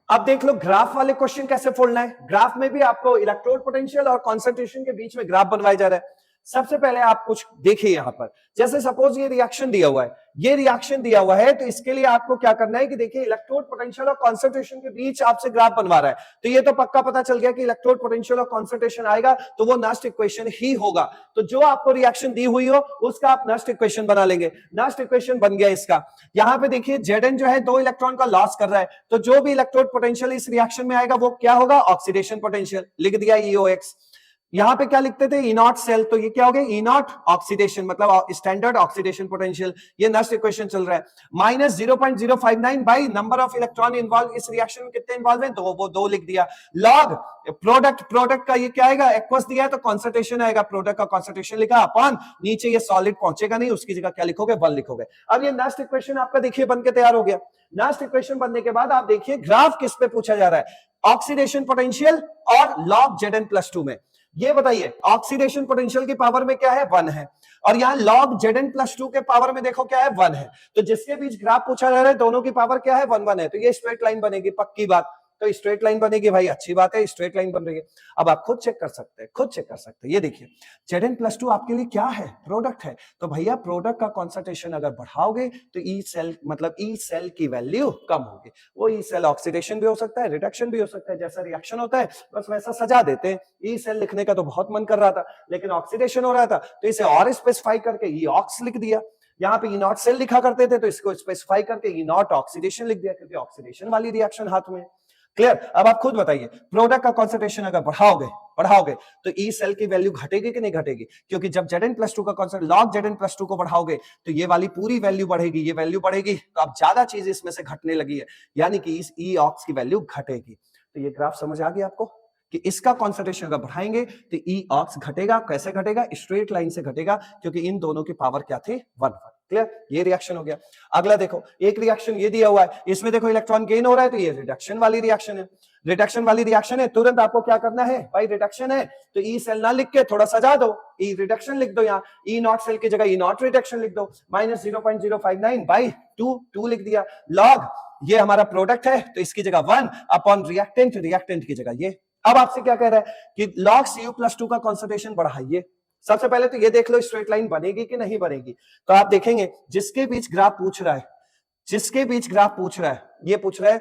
Speaker 1: अब देख लो ग्राफ वाले क्वेश्चन कैसे फोड़ना है। ग्राफ में भी आपको इलेक्ट्रोड पोटेंशियल और कॉन्सेंट्रेशन के बीच में ग्राफ बनवाया जा रहा है। सबसे पहले आप कुछ देखिए यहां पर, जैसे सपोज ये रिएक्शन दिया हुआ है, ये रिएक्शन दिया हुआ है, तो इसके लिए आपको क्या करना है कि देखिए इलेक्ट्रोड पोटेंशियल और कॉन्सेंट्रेशन के बीच आपसे ग्राफ बनवा रहा है, तो ये तो पक्का पता चल गया कि इलेक्ट्रोड पोटेंशियल और कॉन्सेंट्रेशन आएगा तो वो नस्ट इक्वेशन ही होगा। तो जो आपको रिएक्शन दी हुई हो उसका आप नस्ट इक्वेशन बना लेंगे। नस्ट इक्वेशन बन गया इसका। यहां पे देखिए Zn जो है 2 इलेक्ट्रॉन का लॉस कर रहा है, तो जो भी इलेक्ट्रोड पोटेंशियल इस रिएक्शन में आएगा वो क्या होगा? Oxidation potential. लिख दिया EOX। यहां पे क्या लिखते थे? E0 सेल, तो ये क्या हो गया? E0 ऑक्सीडेशन, मतलब स्टैंडर्ड ऑक्सीडेशन पोटेंशियल। ये नस्ट इक्वेशन चल रहा है। Minus 0.059 by number of electron involve. इस रिएक्शन में कितने इन्वॉल्व हैं? 2, वो 2 लिख दिया। लॉग प्रोडक्ट का ये क्या आएगा? एक्वस दिया है तो कॉन्सेंट्रेशन आएगा, प्रोडक्ट का कॉन्सेंट्रेशन लिखा अपॉन, नीचे ये सॉलिड पहुंचेगा नहीं, उसकी जगह क्या लिखोगे? 1 लिखोगे। अब ये नस्ट इक्वेशन आपका देखिए बन के तैयार हो गया। नस्ट इक्वेशन बनने के बाद आप देखिए ग्राफ किस पे पूछा जा रहा है? ऑक्सीडेशन पोटेंशियल और लॉग Zn+2 में। ये बताइए ऑक्सीडेशन पोटेंशियल की पावर में क्या है? 1 है, और यहां लॉग Zn+2 के पावर में देखो क्या है? 1 है। तो जिसके बीच ग्राफ पूछा जा रहा है दोनों की पावर क्या है? 1 है। तो ये स्ट्रेट लाइन बनेगी, पक्की बात। तो स्ट्रेट लाइन बनेगी भाई, अच्छी बात है, स्ट्रेट लाइन बन रही है। अब आप खुद चेक कर सकते हैं, खुद चेक कर सकते हैं। ये देखिए Zn+2 आपके लिए क्या है? प्रोडक्ट है। तो भैया प्रोडक्ट का कॉन्सेंट्रेशन अगर बढ़ाओगे तो ई सेल, मतलब ई सेल की वैल्यू कम होगी। वो ई सेल ऑक्सीडेशन भी हो सकता है, रिडक्शन भी हो सकता है, जैसा रिएक्शन होता है बस वैसा सजा देते हैं। ई सेल लिखने का तो बहुत मन कर रहा था, लेकिन ऑक्सीडेशन हो रहा था तो इसे और स्पेसिफाई करके ई ऑक्स लिख दिया। यहाँ पे E0 सेल लिखा करते थे तो इसको स्पेसिफाई करके E0 ऑक्सीडेशन लिख दिया, क्योंकि ऑक्सीडेशन वाली रिएक्शन हाथ में। क्लियर? अब आप खुद बताइए, प्रोडक्ट का कॉन्सेंट्रेशन अगर बढ़ाओगे तो ई सेल की वैल्यू घटेगी कि नहीं घटेगी? क्योंकि जब Zn+2 का कॉन्सेंट्रेशन लॉग Zn+2 को बढ़ाओगे तो ये वाली पूरी वैल्यू बढ़ेगी, ये वैल्यू बढ़ेगी, तो अब ज्यादा चीज इसमें से घटने लगी है, यानी कि इस ई ऑक्स की वैल्यू घटेगी। तो ये ग्राफ समझ आ गया आपको कि इसका कॉन्सेंट्रेशन अगर बढ़ाएंगे तो ई ऑक्स घटेगा। कैसे घटेगा? स्ट्रेट लाइन से घटेगा, क्योंकि इन दोनों की पावर क्या थी? 1। क्लियर? ये रिएक्शन हो गया। अगला देखो, एक रिएक्शन ये दिया हुआ है, इसमें देखो इलेक्ट्रॉन गेन हो रहा है, तो ये रिडक्शन वाली रिएक्शन है। रिडक्शन वाली रिएक्शन है, तुरंत आपको क्या करना है? भाई रिडक्शन है तो ई सेल ना लिख के थोड़ा सजा दो, ई रिडक्शन लिख दो। यहाँ E0 सेल की जगह E0 रिडक्शन लिख दो। माइनस 0.059/2 लिख दिया। लॉग ये हमारा प्रोडक्ट है तो इसकी जगह 1 अपॉन रिएक्टेंट की जगह ये। अब आपसे क्या कह रहा है कि लॉग Cu+2 का कॉन्सेंट्रेशन बढ़ाइए। सबसे पहले तो ये देख लो स्ट्रेट लाइन बनेगी कि नहीं बनेगी। तो आप देखेंगे जिसके बीच ग्राफ पूछ रहा है, ये पूछ रहा है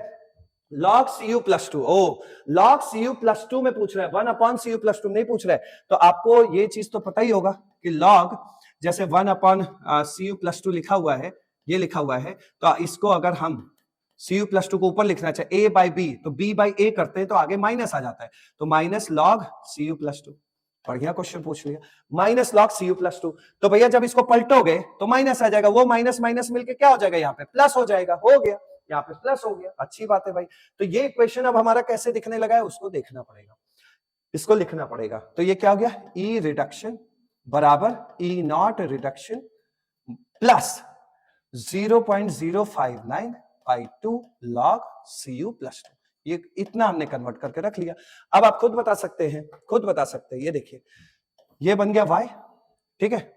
Speaker 1: log Cu+2, log Cu+2 में पूछ रहा है, 1 अपॉन Cu+2 नहीं पूछ रहा है। तो आपको ये चीज तो पता ही होगा कि log जैसे 1 अपॉन Cu+2 लिखा हुआ है, ये लिखा हुआ है, तो इसको अगर हम Cu+2 को ऊपर लिखना चाहिए A/B, तो B/A करते हैं तो आगे माइनस आ जाता है, तो माइनस log Cu+2। बढ़िया क्वेश्चन पूछ लिया, माइनस log Cu+2। तो भैया जब इसको पलटोगे तो माइनस आ जाएगा, वो माइनस माइनस मिलके क्या हो जाएगा? यहाँ पे प्लस हो जाएगा। हो गया, यहाँ पे प्लस हो गया, अच्छी बात है भाई। तो ये इक्वेशन अब हमारा कैसे दिखने लगा है उसको देखना पड़ेगा, इसको लिखना पड़ेगा। तो ये क्या हो गया? ई रिडक्शन बराबर E0 reduction plus 0.059/2 log Cu+2। ये इतना हमने कन्वर्ट करके रख लिया। अब आप खुद बता सकते हैं, ये देखिए ये बन गया y, ठीक है,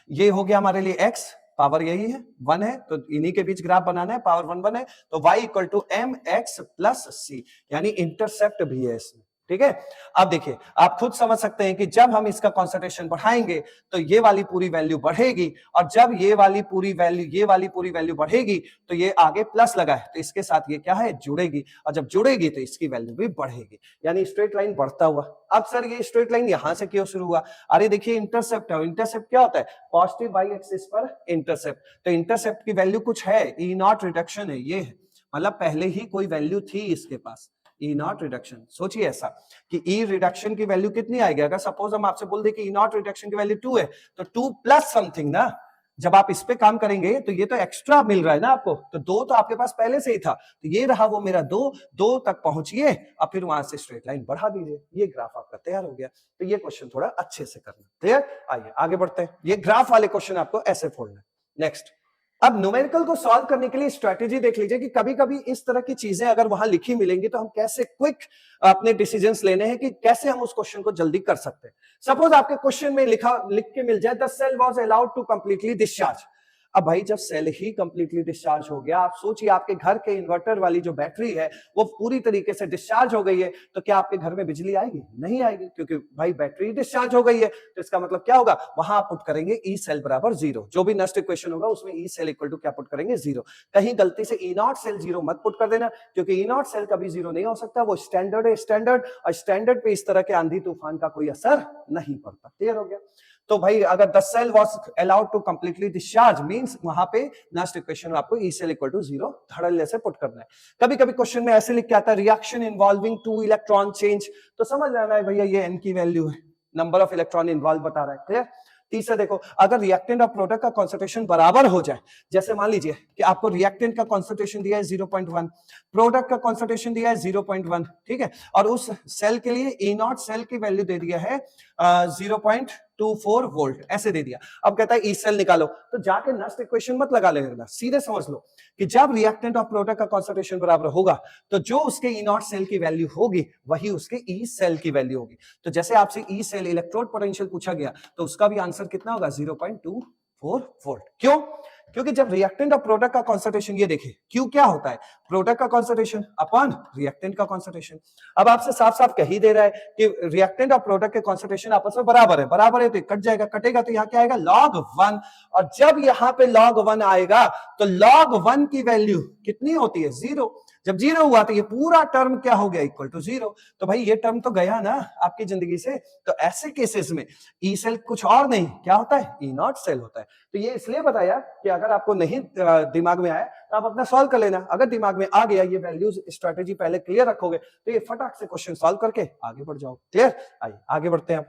Speaker 1: ये हो गया हमारे लिए x, पावर यही है 1 है, तो इन्हीं के बीच ग्राफ बनाना है, पावर 1 है, तो y = mx + c, यानी इंटरसेप्ट भी है इसमें। ठीक है। अब देखिए, आप खुद समझ सकते हैं कि जब हम इसका कॉन्सेंट्रेशन बढ़ाएंगे तो ये वाली पूरी वैल्यू बढ़ेगी, और जब ये वाली पूरी वैल्यू बढ़ेगी तो ये आगे प्लस लगा है तो इसके साथ ये क्या है, जुड़ेगी, और जब जुड़ेगी तो इसकी वैल्यू भी बढ़ेगी, यानी स्ट्रेट लाइन बढ़ता हुआ। अब सर ये स्ट्रेट लाइन यहां से क्यों शुरू हुआ? अरे देखिए, इंटरसेप्ट है, इंटरसेप्ट क्या होता है? पॉजिटिव वाई एक्सिस पर इंटरसेप्ट। तो इंटरसेप्ट की वैल्यू कुछ है, ई नॉट रिडक्शन है, ये है, मतलब पहले ही कोई वैल्यू थी इसके पास, ई नॉट रिडक्शन। सोचिए ऐसा कि ई रिडक्शन की वैल्यू कितनी आएगी? अगर सपोज हम आपसे बोल दे कि ई नॉट रिडक्शन की वैल्यू 2 है, तो 2 प्लस समथिंग ना, जब आप इस पे काम करेंगे तो ये तो एक्स्ट्रा मिल रहा है ना आपको, तो 2 तो आपके पास पहले से ही था, तो ये रहा वो मेरा 2 तक पहुंचिए, और फिर वहां से स्ट्रेट लाइन बढ़ा दीजिए, ये ग्राफ आपका तैयार हो गया। तो ये क्वेश्चन थोड़ा अच्छे से करना, क्लियर? आइए आगे बढ़ते हैं, ये ग्राफ वाले क्वेश्चन आपको ऐसे फोड़ना है। नेक्स्ट, अब न्यूमेरिकल को सॉल्व करने के लिए स्ट्रेटेजी देख लीजिए कि कभी कभी इस तरह की चीजें अगर वहां लिखी मिलेंगी तो हम कैसे क्विक अपने डिसीजंस लेने हैं कि कैसे हम उस क्वेश्चन को जल्दी कर सकते हैं। सपोज आपके क्वेश्चन में लिख के मिल जाए the cell was allowed to completely discharge. अब भाई जब सेल ही कंप्लीटली डिस्चार्ज हो गया, आप सोचिए आपके घर के इन्वर्टर वाली जो बैटरी है वो पूरी तरीके से डिस्चार्ज हो गई है, तो क्या आपके घर में बिजली आएगी? नहीं आएगी, क्योंकि भाई बैटरी डिस्चार्ज हो गई है। तो इसका मतलब क्या होगा, वहां आप पुट करेंगे ई सेल बराबर 0, जो भी नेक्स्ट इक्वेशन होगा उसमें ई सेल इक्वल टू क्या पुट करेंगे? 0। कहीं गलती से ई नॉट सेल 0 मत पुट कर देना, क्योंकि ई नॉट सेल कभी 0 नहीं हो सकता, वो स्टैंडर्ड है, स्टैंडर्ड, और स्टैंडर्ड पे इस तरह के आंधी तूफान का कोई असर नहीं पड़ता। क्लियर हो गया? तो भाई अगर the cell was allowed to completely discharge means वहां पे नेक्स्ट इक्वेशन में आपको ई सेल इक्वल टू 0 धड़ल्ले से पुट करना है। कभी कभी क्वेश्चन में ऐसे लिख के आता है रिएक्शन इन्वॉल्विंग 2 इलेक्ट्रॉन चेंज, तो समझ लेना है भैया ये एन की वैल्यू है, नंबर ऑफ इलेक्ट्रॉन इन्वॉल्व बता रहा है। क्लियर? तीसरा देखो, अगर रिएक्टेंट और प्रोडक्ट का कॉन्सेंट्रेशन बराबर हो जाए, जैसे मान लीजिए कि आपको रिएक्टेंट का कॉन्सेंट्रेशन दिया है 0.1, प्रोडक्ट का कॉन्सेंट्रेशन दिया है 0.1, ठीक है, और उस सेल के लिए ई नॉट सेल की वैल्यू दे दिया है 0.24 वोल्ट, ऐसे दे दिया। अब कहता है ई सेल निकालो, तो जाके नेक्स्ट इक्वेशन मत लगा लेना, सीधे समझ लो कि जब रिएक्टेंट और प्रोडक्ट का कॉन्सेंट्रेशन बराबर होगा तो जो उसके ई नॉट सेल की वैल्यू होगी वही उसके ई सेल की वैल्यू होगी। तो जैसे आपसे ई सेल इलेक्ट्रोड पोटेंशियल पूछा गया तो उसका भी आंसर कितना होगा? 0.24 वोल्ट। क्यों? क्योंकि जब रिएक्टेंट और प्रोडक्ट का कॉन्सेंट्रेशन, ये देखिए क्यू क्या होता है, प्रोडक्ट का कॉन्सेंट्रेशन अपन रिएक्टेंट का कॉन्सेंट्रेशन। अब आपसे साफ साफ कह ही दे रहा है कि रिएक्टेंट और प्रोडक्ट के कॉन्सेंट्रेशन आपस में बराबर है तो कट जाएगा, कटेगा तो यहाँ क्या आएगा? log 1। और जब यहाँ पे log 1 आएगा तो log 1 की वैल्यू कितनी होती है? 0। जब 0 हुआ तो ये पूरा टर्म क्या हो गया? Equal to 0। तो भाई ये टर्म तो गया ना आपकी जिंदगी से। तो ऐसे केसेस में ई सेल कुछ और नहीं क्या होता है? ई नॉट सेल होता है। तो ये इसलिए बताया कि अगर आपको नहीं दिमाग में आया तो आप अपना सॉल्व कर लेना, अगर दिमाग में आ गया, ये वैल्यूज स्ट्रेटेजी पहले क्लियर रखोगे तो ये फटाक से क्वेश्चन सॉल्व करके आगे बढ़ जाओ। क्लियर? आइए आगे बढ़ते हैं।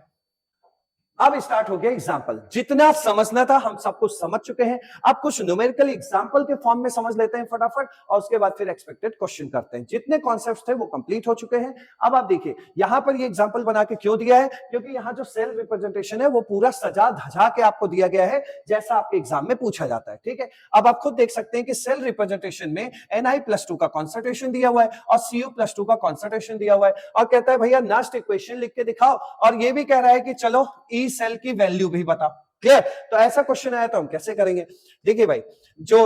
Speaker 1: अब स्टार्ट हो गया एग्जाम्पल। जितना समझना था हम सब कुछ समझ चुके हैं। अब कुछ न्यूमेरिकल एग्जाम्पल के फॉर्म में समझ लेते हैं फटाफट, और उसके बाद फिर एक्सपेक्टेड क्वेश्चन करते हैं। जितने कॉन्सेप्ट्स थे वो कंप्लीट हो चुके हैं। अब आप देखिए यहां पर ये एग्जाम्पल बना के क्यों दिया है, क्योंकि यहाँ जो सेल रिप्रेजेंटेशन है वो पूरा सजा धजा के आपको दिया गया है जैसा आपके एग्जाम में पूछा जाता है। ठीक है, अब आप खुद देख सकते हैं कि सेल रिप्रेजेंटेशन में Na+2 का कॉन्सेंट्रेशन दिया हुआ है और Cu+2 का कॉन्सेंट्रेशन दिया हुआ है, और कहता है भैया नेक्स्ट इक्वेशन लिख के दिखाओ, और ये भी कह रहा है कि चलो ई सेल की वैल्यू भी बताओ। क्लियर? तो ऐसा क्वेश्चन आया तो हम कैसे करेंगे? देखिए भाई, जो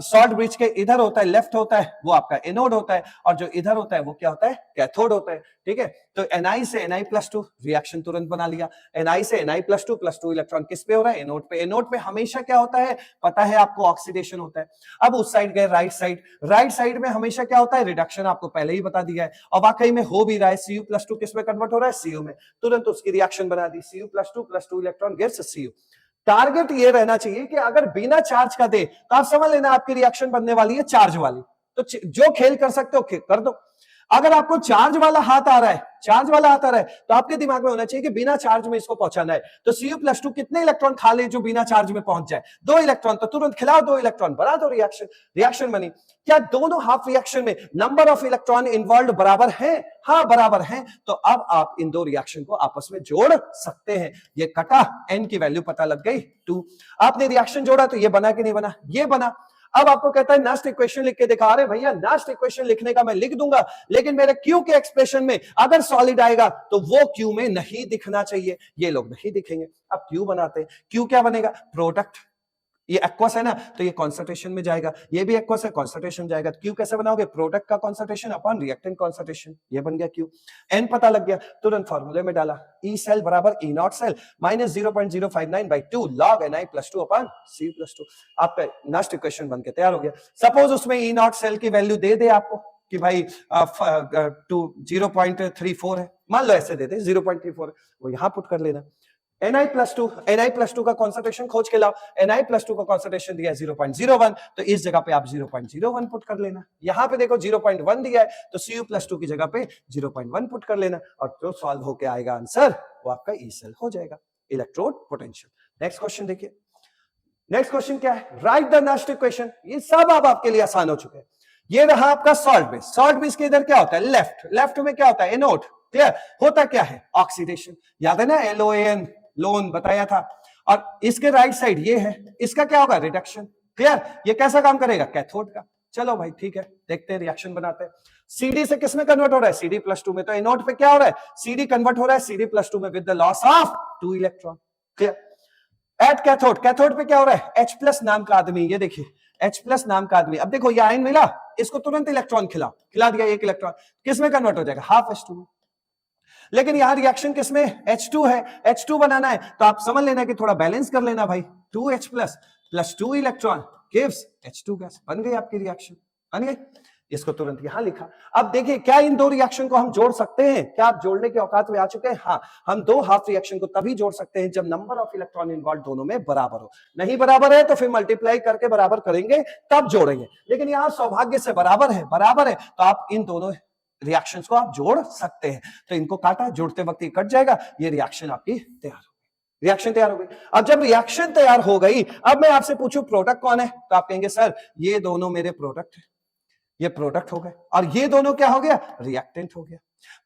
Speaker 1: शॉर्ट ब्रिज के इधर होता है, लेफ्ट होता है, वो आपका एनोड होता है, और जो इधर होता है वो क्या होता है? कैथोड होता है। ठीक है, तो Na से Na+2 रिएक्शन तुरंत बना लिया। Na से Na+2 +2 इलेक्ट्रॉन किस पे हो रहा है? एनोड पे। एनोड पे हमेशा क्या होता है पता है आपको? ऑक्सीडेशन होता है। अब उस साइड गए राइट साइड, राइट साइड में हमेशा क्या होता है? रिडक्शन, आपको पहले ही बता दिया है, और वाकई में हो भी रहा है। Cu+2 किस में कन्वर्ट हो रहा है? Cu में। तुरंत उसकी रिएक्शन बना दी, Cu+2 electron gives Cu। Target ये रहना चाहिए कि अगर बिना चार्ज का दे तो आप समझ लेना आपकी रिएक्शन बनने वाली है चार्ज वाली। तो जो खेल कर सकते हो कर दो। अगर आपको चार्ज वाला हाथ आ रहा है, चार्ज वाला हाथ आ रहा है, तो आपके दिमाग में होना चाहिए कि बिना चार्ज में इसको पहुंचाना है। तो Cu+2 कितने इलेक्ट्रॉन खा ले जो बिना चार्ज में पहुंच जाए? 2 इलेक्ट्रॉन। तो तुरंत खिलाओ 2 इलेक्ट्रॉन, बना दो रिएक्शन। रिएक्शन बनी। क्या दोनों हाफ रिएक्शन में नंबर ऑफ इलेक्ट्रॉन इन्वॉल्व बराबर है? हाँ बराबर है। तो अब आप इन दो रिएक्शन को आपस में जोड़ सकते हैं। ये कटा, एन की वैल्यू पता लग गई 2। आपने रिएक्शन जोड़ा तो ये बना कि नहीं बना? ये बना। अब आपको कहता है नेक्स्ट इक्वेशन लिख के दिखा रहे भैया, नेक्स्ट इक्वेशन लिखने का मैं लिख दूंगा, लेकिन मेरे क्यू के एक्सप्रेशन में अगर सॉलिड आएगा तो वो क्यू में नहीं दिखना चाहिए। ये लोग नहीं दिखेंगे। अब क्यू बनाते हैं। क्यू क्या बनेगा? प्रोडक्ट। ये एक्वस है ना, तो ये कॉन्सेंट्रेशन में जाएगा, ये भी एक्वस है, कॉन्सेंट्रेशन जाएगा। क्यू कैसे बनाओगे? प्रोडक्ट का कॉन्सेंट्रेशन अपॉन रिएक्टेंट कॉन्सेंट्रेशन, ये बन गया क्यू। एन पता लग गया, तुरंत फॉर्मूले में डाला, ई सेल बराबर E naught cell minus 0.059/2 log ni+2 upon c+2। आपका नेक्स्ट इक्वेशन बन के तैयार हो गया। सपोज उसमें ई नॉट सेल की वैल्यू दे दे आपको कि भाई 0.34 है, मान लो ऐसे दे दे 0.34, वो यहां पुट कर लेना। Na+2 का कॉन्सेंट्रेशन खोज के लाओ, Na+2 का कॉन्सेंट्रेशन दिया है 0.01, तो इस जगह पे आप 0.01 पुट कर लेना। यहां पे देखो 0.1 दिया है, तो Cu+2 की जगह पे 0.1 पुट कर लेना, और जो सॉल्व होके आएगा आंसर वो आपका ई सेल हो जाएगा, इलेक्ट्रोड पोटेंशियल। नेक्स्ट क्वेश्चन देखिए, नेक्स्ट क्वेश्चन क्या है? Right the next equation. ये सब अब आपके लिए आसान हो चुके हैं। ये रहा आपका सॉल्ट बेस। सॉल्ट बेस के इधर क्या होता है? लेफ्ट, लेफ्ट में क्या होता है? एनोड। क्लियर? होता क्या है? ऑक्सीडेशन। याद है ना, LOAN, लोन बताया था। और इसके राइट साइड ये है, इसका क्या होगा? रिडक्शन। क्लियर? ये कैसा काम करेगा? कैथोड का। चलो भाई ठीक है, देखते हैं, रिएक्शन बनाते हैं। CD से किस में कन्वर्ट हो रहा है? CD+2 में। तो एनोड पे क्या हो रहा है? CD कन्वर्ट हो रहा है CD+2 में with the loss of 2 electron. Clear? At cathode, cathode पे क्या हो रहा है? H+ नाम का आदमी, ये देखिए H+ नाम का आदमी। अब देखो ये आयन मिला, इसको तुरंत इलेक्ट्रॉन खिला दिया, एक इलेक्ट्रॉन किस में कन्वर्ट हो जाएगा? हाफ H2 में। लेकिन यहां रिएक्शन किसमें? H2 है, H2 बनाना है तो आप समझ लेना कि थोड़ा बैलेंस कर लेना भाई। 2H+ plus 2 electron gives H2 gas. बन गई आपकी रिएक्शन, बन गई। इसको तुरंत यहां लिखा। अब देखिए, क्या इन दो रिएक्शन को हम जोड़ सकते हैं? क्या आप जोड़ने के औकात में आ चुके हैं? हाँ, हम दो हाफ रिएक्शन को तभी जोड़ सकते हैं जब नंबर ऑफ इलेक्ट्रॉन इन्वॉल्व दोनों में बराबर हो। नहीं बराबर है तो फिर मल्टीप्लाई करके बराबर करेंगे, तब जोड़ेंगे। लेकिन यहां सौभाग्य से बराबर है, बराबर है, तो आप इन दोनों रिएक्शंस को आप जोड़ सकते हैं। तो इनको काटा, जोड़ते वक्त ये कट जाएगा, ये रिएक्शन आपकी तैयार हो गई। रिएक्शन तैयार हो गई। अब जब रिएक्शन तैयार हो गई, अब मैं आपसे पूछूं प्रोडक्ट कौन है, तो आप कहेंगे सर ये दोनों मेरे प्रोडक्ट है, ये प्रोडक्ट हो गए, और ये दोनों क्या हो गया? रिएक्टेंट हो गया।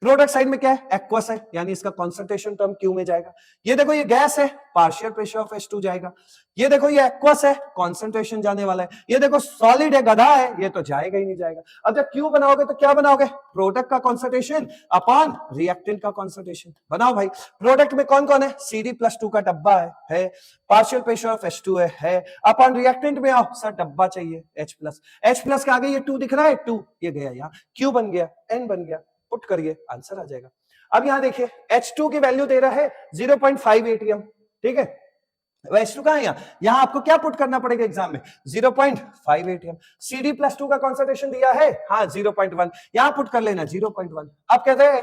Speaker 1: प्रोडक्ट साइड में क्या है? एक्वस है, यानी इसका कॉन्सेंट्रेशन टर्म क्यू में जाएगा। ये देखो ये गैस है, पार्शियल प्रेशर ऑफ H2 जाएगा। ये देखो ये एक्वस है, कॉन्सेंट्रेशन जाने वाला है। ये देखो सॉलिड है, गधा है, ये तो जाएगा ही नहीं जाएगा। अब जब क्यू बनाओगे तो क्या बनाओगे? प्रोडक्ट का कॉन्सेंट्रेशन अपॉन रिएक्टेंट का कॉन्सेंट्रेशन बनाओ भाई। प्रोडक्ट में कौन कौन है? CD+2 का डब्बा है, पार्शियल प्रेशर ऑफ H2 है। अपॉन रिएक्टेंट में आओ, सर डब्बा चाहिए H+ के आगे ये 2 दिख रहा है, 2 ये गया, यहाँ Q बन गया, N बन गया, पुट करिए, आंसर आ जाएगा। अब यहां देखिए H2 की वैल्यू दे रहा है 0.5 ATM, ठीक है? H2 कहां है? यहां आपको क्या पुट करना पड़ेगा एग्जाम में? 0.5 ATM। CD+2 का कॉन्सेंट्रेशन दिया है, हाँ 0.1, यहां पुट कर लेना 0.1। अब कहते हैं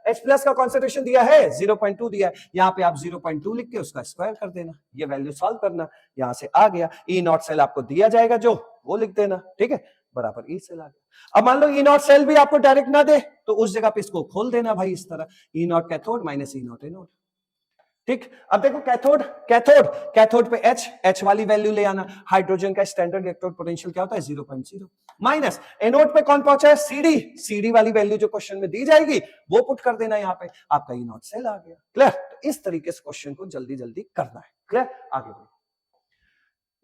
Speaker 1: H+ का कॉन्सेंट्रेशन दिया है 0.2 दिया है, यहां पे आप 0.2 लिख के उसका स्क्वायर कर देना, ये वैल्यू सॉल्व करना, यहां से आ गया। ई नॉट सेल आपको दिया जाएगा जो, वो लिख देना, ठीक है, बराबर ई सेल आ गया। अब मान लो ई नॉट सेल भी आपको डायरेक्ट ना दे, तो उस जगह पे इसको खोल देना भाई, इस तरह E naught cathode minus E naught anode. ठीक, अब देखो कैथोड, कैथोड पे H वाली वैल्यू ले आना। हाइड्रोजन का स्टैंडर्ड इलेक्ट्रोड पोटेंशियल क्या होता है? 0.0 माइनस एनोड पे कौन पहुंचा है? CD वाली वैल्यू जो क्वेश्चन में दी जाएगी वो पुट कर देना, यहाँ पे आपका ई नॉट सेल आ गया। क्लियर? तो इस तरीके से क्वेश्चन को जल्दी जल्दी करना है। क्लियर? आगे बढ़ो।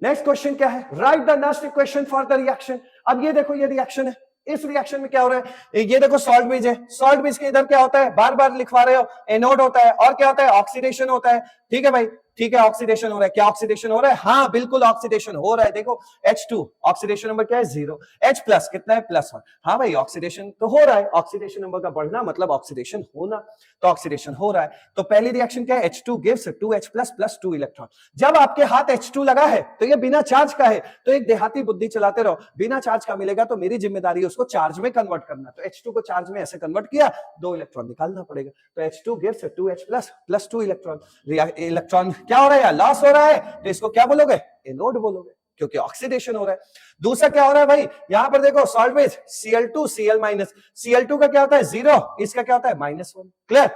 Speaker 1: नेक्स्ट क्वेश्चन क्या है? Right the next equation for the reaction. अब ये देखो, ये रिएक्शन है, इस रिएक्शन में क्या हो रहा है? ये देखो सॉल्ट बेस है, सॉल्ट बेस के इधर क्या होता है? बार बार लिखवा रहे हो, एनोड होता है, और क्या होता है? ऑक्सीडेशन होता है। ठीक है भाई, ठीक है, ऑक्सीडेशन हो रहा है। क्या ऑक्सीडेशन हो रहा है? हाँ बिल्कुल ऑक्सीडेशन हो रहा है। देखो H2 ऑक्सीडेशन नंबर क्या है? 0। H+ कितना है? +1। हाँ भाई ऑक्सीडेशन तो हो रहा है, ऑक्सीडेशन नंबर का बढ़ना मतलब ऑक्सीडेशन होना, तो ऑक्सीडेशन हो रहा है। तो पहली रिएक्शन क्या है? H2 gives 2H+ plus 2 electron. जब आपके हाथ H2 लगा है तो ये बिना चार्ज का है, तो एक देहाती बुद्धि चलाते रहो, बिना चार्ज का मिलेगा तो मेरी जिम्मेदारी है उसको चार्ज में कन्वर्ट करना। तो H2 को चार्ज में ऐसे कन्वर्ट किया, 2 इलेक्ट्रॉन निकालना पड़ेगा। तो H2 gives 2H+ plus 2 electron. Electron क्या हो रहा है? लॉस हो रहा है, तो इसको क्या बोलोगे? एनोड बोलोगे, क्योंकि ऑक्सीडेशन हो रहा है। दूसरा क्या हो रहा है भाई? यहां पर देखो salt base Cl2 Cl-, Cl2 का क्या होता है? 0, इसका क्या होता है? -1। क्लियर?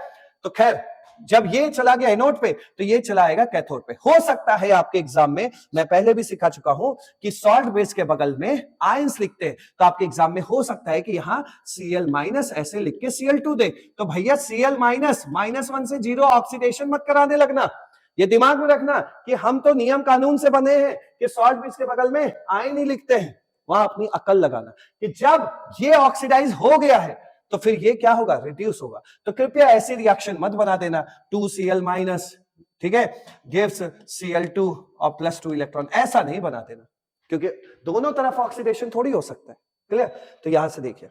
Speaker 1: तो खैर जब ये चला गया एनोड पे तो ये चला आएगा कैथोड पे। हो सकता है आपके एग्जाम में, मैं पहले भी सिखा चुका हूं कि सॉल्ट बेस के बगल में आयंस लिखते हैं, तो आपके एग्जाम में हो सकता है कि यहां Cl- ऐसे लिख के Cl2 दे, तो भैया Cl- -1 से 0 ऑक्सीडेशन मत कराने लगना। ये दिमाग में रखना कि हम तो नियम कानून से बने हैं कि सॉल्ट बेस के बगल में आयन ही लिखते हैं। वहां अपनी अकल लगाना कि जब ये ऑक्सीडाइज हो गया है तो फिर ये क्या होगा? रिड्यूस होगा। तो कृपया ऐसी रिएक्शन मत बना देना 2Cl-, ठीक है, गिव्स Cl2 और +2 इलेक्ट्रॉन। ऐसा नहीं बना देना, क्योंकि दोनों तरफ ऑक्सीडेशन थोड़ी हो सकता है। क्लियर? तो यहां से देखिए,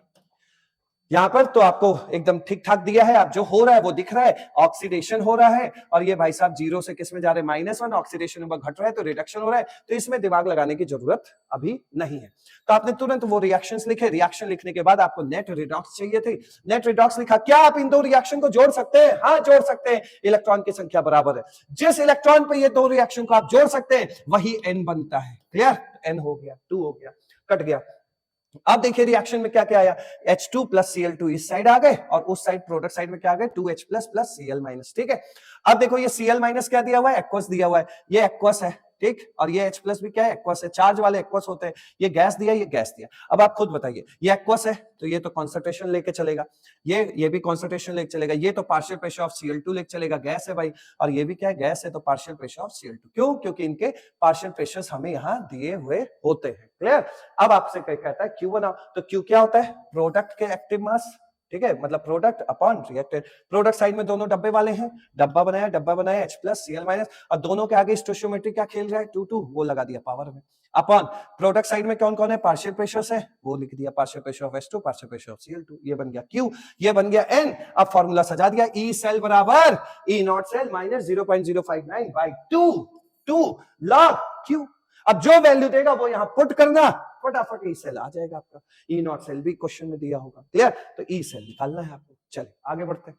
Speaker 1: यहां पर तो आपको एकदम ठीक ठाक दिया है, आप जो हो रहा है वो दिख रहा है, ऑक्सीडेशन हो रहा है, और ये भाई साहब जीरो से किस में जा रहे हैं, -1, ऑक्सीडेशन नंबर घट रहा है तो रिडक्शन हो रहा है, तो इसमें दिमाग लगाने की जरूरत अभी नहीं है। तो आपने तुरंत वो रिएक्शंस लिखे, रिएक्शन लिखने के बाद आपको नेट रिडॉक्स चाहिए थे, नेट रिडॉक्स लिखा। क्या आप इन दो रिएक्शन को जोड़ सकते हैं? हाँ जोड़ सकते हैं, इलेक्ट्रॉन की संख्या बराबर है, जिस इलेक्ट्रॉन पे ये दो रिएक्शन को आप जोड़ सकते हैं वही n बनता है। क्लियर? n हो गया, 2 हो गया, कट गया। अब देखिए रिएक्शन में क्या क्या आया, H2 प्लस Cl2 इस साइड आ गए, और उस साइड प्रोडक्ट साइड में क्या आ गए, 2H plus plus Cl minus. ठीक है, अब देखो ये Cl माइनस क्या दिया हुआ है, एक्वस दिया हुआ है, ये एक्वस है, ठीक, और ये H प्लस भी क्या है, एक्वस है, चार्ज वाले एक्वस होते हैं। ये गैस दिया, ये गैस दिया। अब आप खुद बताइए, ये एक्वस है तो ये तो कॉन्सेंट्रेशन लेके चलेगा, ये भी कॉन्सेंट्रेशन लेके चलेगा, ये तो पार्शियल प्रेशर ऑफ Cl2 लेके चलेगा, गैस है भाई, और ये भी क्या है, गैस है, तो पार्शियल प्रेशर ऑफ Cl2। क्यों? क्योंकि इनके पार्शियल प्रेशर्स हमें यहाँ दिए हुए होते हैं। क्लियर? अब आपसे कहता है क्यू बनाओ, तो क्यू क्या होता है, प्रोडक्ट के एक्टिव मास, ठीक है, मतलब product upon reacted. Product side में दोनों डब्बे वाले हैं, डब्बा बनाया H प्लस Cl माइनस, और दोनों के आगे स्टोइचियोमेट्री क्या खेल रहा है, 2 वो लगा दिया पावर में, अपॉन प्रोडक्ट साइड में कौन कौन है, पार्शियल प्रेशर्स है, वो लिख दिया, partial pressure of H2, partial pressure of Cl2, ये बन गया Q, ये बन गया N। अब फॉर्मूला सजा दिया, E सेल बराबर E naught cell minus 0.059/2 log Q। अब जो वैल्यू देगा वो यहां पुट करना, फटाफट ई सेल आ जाएगा आपका। ई नॉट सेल भी क्वेश्चन में दिया होगा। क्लियर? तो ई सेल निकालना है आपको। चलिए आगे बढ़ते हैं।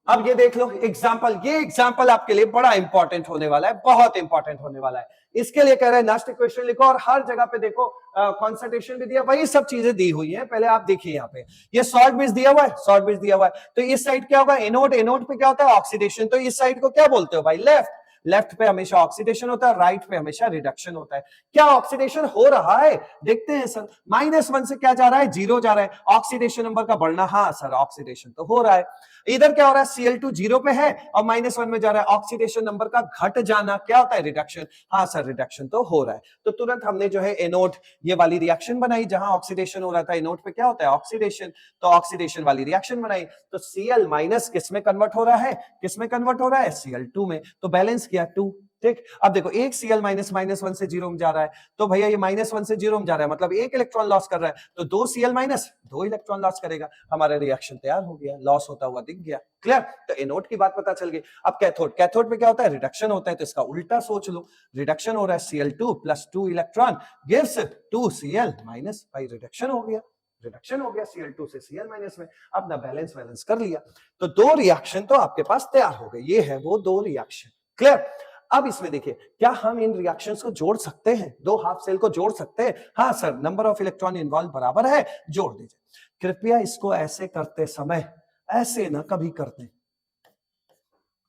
Speaker 1: अब ये देख लो एग्जांपल, ये एग्जांपल आपके लिए बड़ा इंपॉर्टेंट होने वाला है, बहुत इंपॉर्टेंट होने वाला है। इसके लिए कह रहे हैं नेक्स्ट इक्वेशन लिखो, और हर जगह पे देखो कॉन्सेंट्रेशन भी दिया, वही सब चीजें दी हुई हैं। पहले आप देखिए यहाँ पे, ये सॉल्ट बेस दिया हुआ है, सॉल्ट बेस दिया हुआ है, तो इस साइड क्या होगा, एनोड, एनोड पे क्या होता है, ऑक्सीडेशन, तो इस साइड को क्या बोलते हो भाई, लेफ्ट। लेफ्ट पे हमेशा ऑक्सीडेशन होता है, राइट पे हमेशा रिडक्शन होता है। क्या ऑक्सीडेशन हो रहा है, देखते हैं सर। -1 से क्या जा रहा है, 0 जा रहा है, ऑक्सीडेशन नंबर का बढ़ना, हाँ सर ऑक्सीडेशन तो हो रहा है। इधर क्या हो रहा है, Cl2 0 पे है और -1 में जा रहा है, ऑक्सीडेशन नंबर का घट जाना, क्या होता है, रिडक्शन, हाँ सर रिडक्शन तो हो रहा है। तो तुरंत हमने जो है एनोड ये वाली रिएक्शन बनाई, जहां ऑक्सीडेशन हो रहा था, एनोड पे क्या होता है, ऑक्सीडेशन, तो ऑक्सीडेशन वाली रिएक्शन बनाई। तो Cl माइनस किस में कन्वर्ट हो रहा है, किस में कन्वर्ट हो रहा है, Cl2 में, तो बैलेंस किया 2। ठीक, अब देखो एक Cl माइनस -1 से 0 में जा रहा है, तो भैया ये -1 से 0 में जा रहा है, मतलब एक इलेक्ट्रॉन लॉस कर रहा है, तो 2 Cl माइनस 2 इलेक्ट्रॉन लॉस करेगा, हमारा रिएक्शन तैयार हो गया, लॉस होता हुआ दिख गया। क्लियर? तो एनोड की बात पता चल गई। अब कैथोड, कैथोड पे क्या होता है, रिडक्शन होता है, तो इसका उल्टा सोच लो, रिडक्शन हो रहा है, Cl2 plus 2 electron gives 2 Cl minus, भाई रिडक्शन हो गया, रिडक्शन हो गया Cl2 से Cl माइनस में। अपना बैलेंस बैलेंस कर लिया, तो दो रिएक्शन तो आपके पास तैयार हो गए, ये है वो दो रिएक्शन। क्लियर? अब इसमें देखिए, क्या हम इन रिएक्शंस को जोड़ सकते हैं, दो हाफ सेल को जोड़ सकते हैं, हाँ sir, number of electron involve बराबर है, जोड़ दीजिए। कृपया इसको ऐसे करते समय ऐसे ना कभी करते,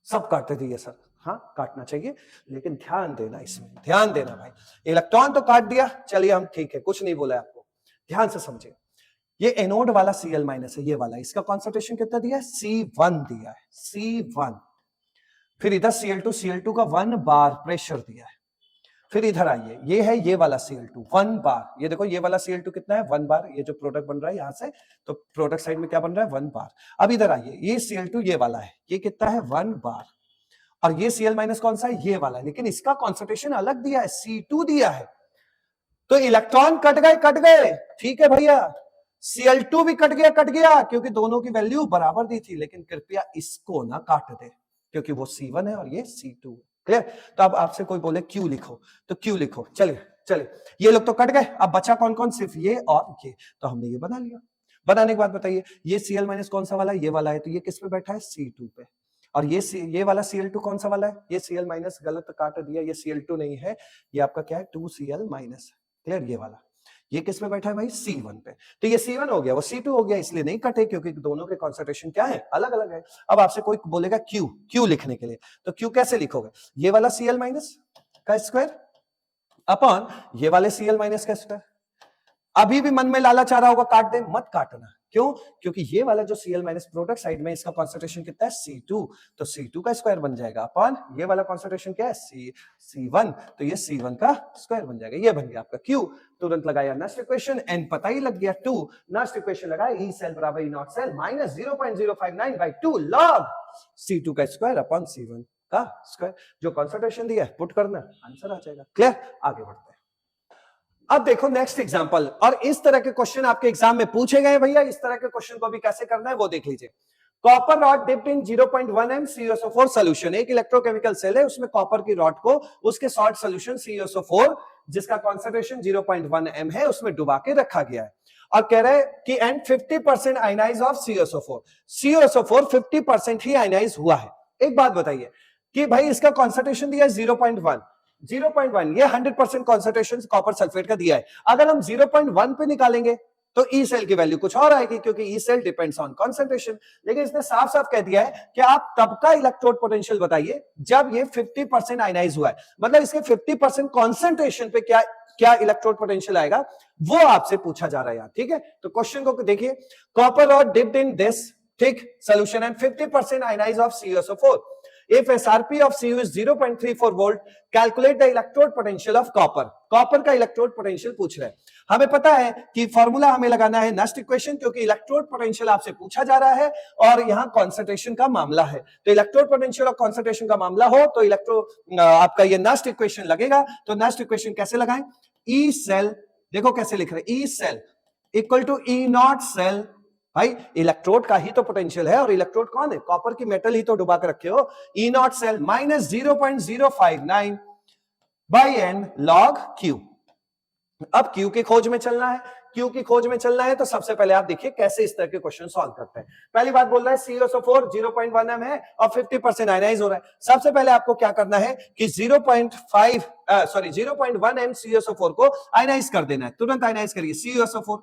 Speaker 1: सब काटते थे ये सर, हाँ काटना चाहिए, लेकिन ध्यान देना, इसमें ध्यान देना भाई। इलेक्ट्रॉन तो काट दिया, चलिए हम ठीक है, कुछ नहीं बोला आपको, ध्यान से समझिए। ये एनोड वाला Cl माइनस है, ये वाला, इसका कॉन्सेंट्रेशन कितना दिया है, C1 दिया है, C1। फिर इधर Cl2 का 1 बार प्रेशर दिया है। फिर इधर आइए, ये है ये वाला Cl2 1 बार, ये देखो ये वाला Cl2 कितना है, 1 बार, ये जो प्रोडक्ट बन रहा है यहां से, तो प्रोडक्ट साइड में क्या बन रहा है, 1 बार। अब इधर आइए, ये Cl2 ये वाला है, ये कितना है, 1 बार, और ये Cl माइनस कौन सा है, ये वाला है, लेकिन इसका कॉन्सेंट्रेशन अलग दिया है, C2 दिया है, तो इलेक्ट्रॉन कट गए, ठीक है भैया, Cl2 भी कट गया, क्योंकि दोनों की वैल्यू बराबर दी थी, लेकिन कृपया इसको ना काट दे, क्योंकि वो C1 है और ये C2। क्लियर? तो अब आपसे कोई बोले Q लिखो, तो Q लिखो। चलिए ये लोग तो कट गए, अब बचा कौन कौन, सिर्फ ये और ये, तो हमने ये बना लिया। बनाने के बाद बताइए, ये Cl माइनस कौन सा वाला है, ये वाला है, तो ये किस पे बैठा है, C2 पे, और ये वाला Cl2 कौन सा वाला है, ये Cl माइनस, गलत काट दिया, ये Cl2 नहीं है, ये आपका क्या है, 2Cl माइनस। क्लियर? ये वाला, ये किस पे बैठा है भाई, C1 पे, तो ये C1 हो गया, वो C2 हो गया, इसलिए नहीं कटे, क्योंकि दोनों के कॉन्सेंट्रेशन क्या है, अलग अलग है। अब आपसे कोई बोलेगा Q लिखने के लिए, तो Q कैसे लिखोगे, ये वाला Cl माइनस का स्क्वायर अपॉन ये वाले Cl माइनस का स्क्वायर। अभी भी मन में लालच आ रहा होगा काट दे, मत काटना, क्यों, क्योंकि ये वाला जो Cl माइनस प्रोडक्ट साइड में, इसका कॉन्सेंट्रेशन कितना है, C2, तो C2 का स्क्वायर बन जाएगा अपॉन ये वाला कॉन्सेंट्रेशन क्या है, C1, तो ये C1 का स्क्वायर बन जाएगा, ये बन गया आपका Q। तुरंत लगाया नेक्स्ट इक्वेशन, n पता ही लग गया 2, नेक्स्ट इक्वेशन लगाया, E सेल बराबर E naught cell minus 0.059/2 log C2 का स्क्वायर अपॉन C1, का स्क्वायर। जो कंसंट्रेशन दिया है पुट करना, आंसर आ जाएगा। क्लियर? आगे बढ़ते हैं। अब देखो नेक्स्ट एग्जांपल, और इस तरह के क्वेश्चन आपके एग्जाम में पूछे गए भैया, इस तरह के क्वेश्चन को भी कैसे करना है वो देख लीजिए। Copper rod dipped in 0.1 m CuSO4 solution. एक इलेक्ट्रोकेमिकल सेल है, उसमें कॉपर की रॉड को उसके सॉल्ट सॉल्यूशन CuSO4 जिसका कॉन्सेंट्रेशन 0.1 m है उसमें डुबा के रखा गया है, और कह रहे हैं कि and 50% ionise of CuSO4। CuSO4 50% ही आयनाइज हुआ है। एक बात बताइए कि भाई इसका कॉन्सेंट्रेशन दिया है 0.1, ये 100% कॉन्सेंट्रेशन कॉपर सल्फेट का दिया है। अगर हम 0.1 पे निकालेंगे तो ई सेल की वैल्यू कुछ और आएगी, क्योंकि E cell depends on concentration. लेकिन इसने साफ साफ कह दिया है कि आप तब का इलेक्ट्रोड पोटेंशियल बताइए जब ये 50% आयनाइज हुआ है, मतलब इसके 50% कॉन्सेंट्रेशन पे क्या क्या इलेक्ट्रोड पोटेंशियल आएगा वो आपसे पूछा जा रहा है यार। ठीक है, तो क्वेश्चन को देखिए, copper rod dipped in this thick solution and 50% ionized of CuSO4. If SRP of Cu is 0.34 volt, calculate the electrode potential of copper. Copper का इलेक्ट्रोड पोटेंशियल पूछ रहे हैं। हमें पता है कि फॉर्मूला हमें लगाना है नस्ट इक्वेशन, क्योंकि इलेक्ट्रोड पोटेंशियल आपसे पूछा जा रहा है और यहां कॉन्सेंट्रेशन का मामला है। तो इलेक्ट्रोड पोटेंशियल और कॉन्सेंट्रेशन का मामला हो तो आपका ये नस्ट इक्वेशन लगेगा। तो नस्ट इक्वेशन कैसे लगाएं? ई सेल, देखो कैसे लिख रहे हैं, E cell equal to E naught cell. भाई इलेक्ट्रोड का ही तो पोटेंशियल है, और इलेक्ट्रोड कौन है? कॉपर की मेटल ही तो डुबा के रखे हो। E naught cell minus 0.059 by N log Q. अब क्यू की खोज में चलना है, क्यू की खोज में चलना है तो सबसे पहले आप देखिए कैसे इस तरह के क्वेश्चन सॉल्व करते हैं। पहली बात बोल रहा है CuSO4 0.1 m है और 50% आयनाइज हो रहा है। सबसे पहले आपको क्या करना है कि 0.1 m CuSO4 को आयनाइज कर देना है। तुरंत आयनाइज करिए CuSO4,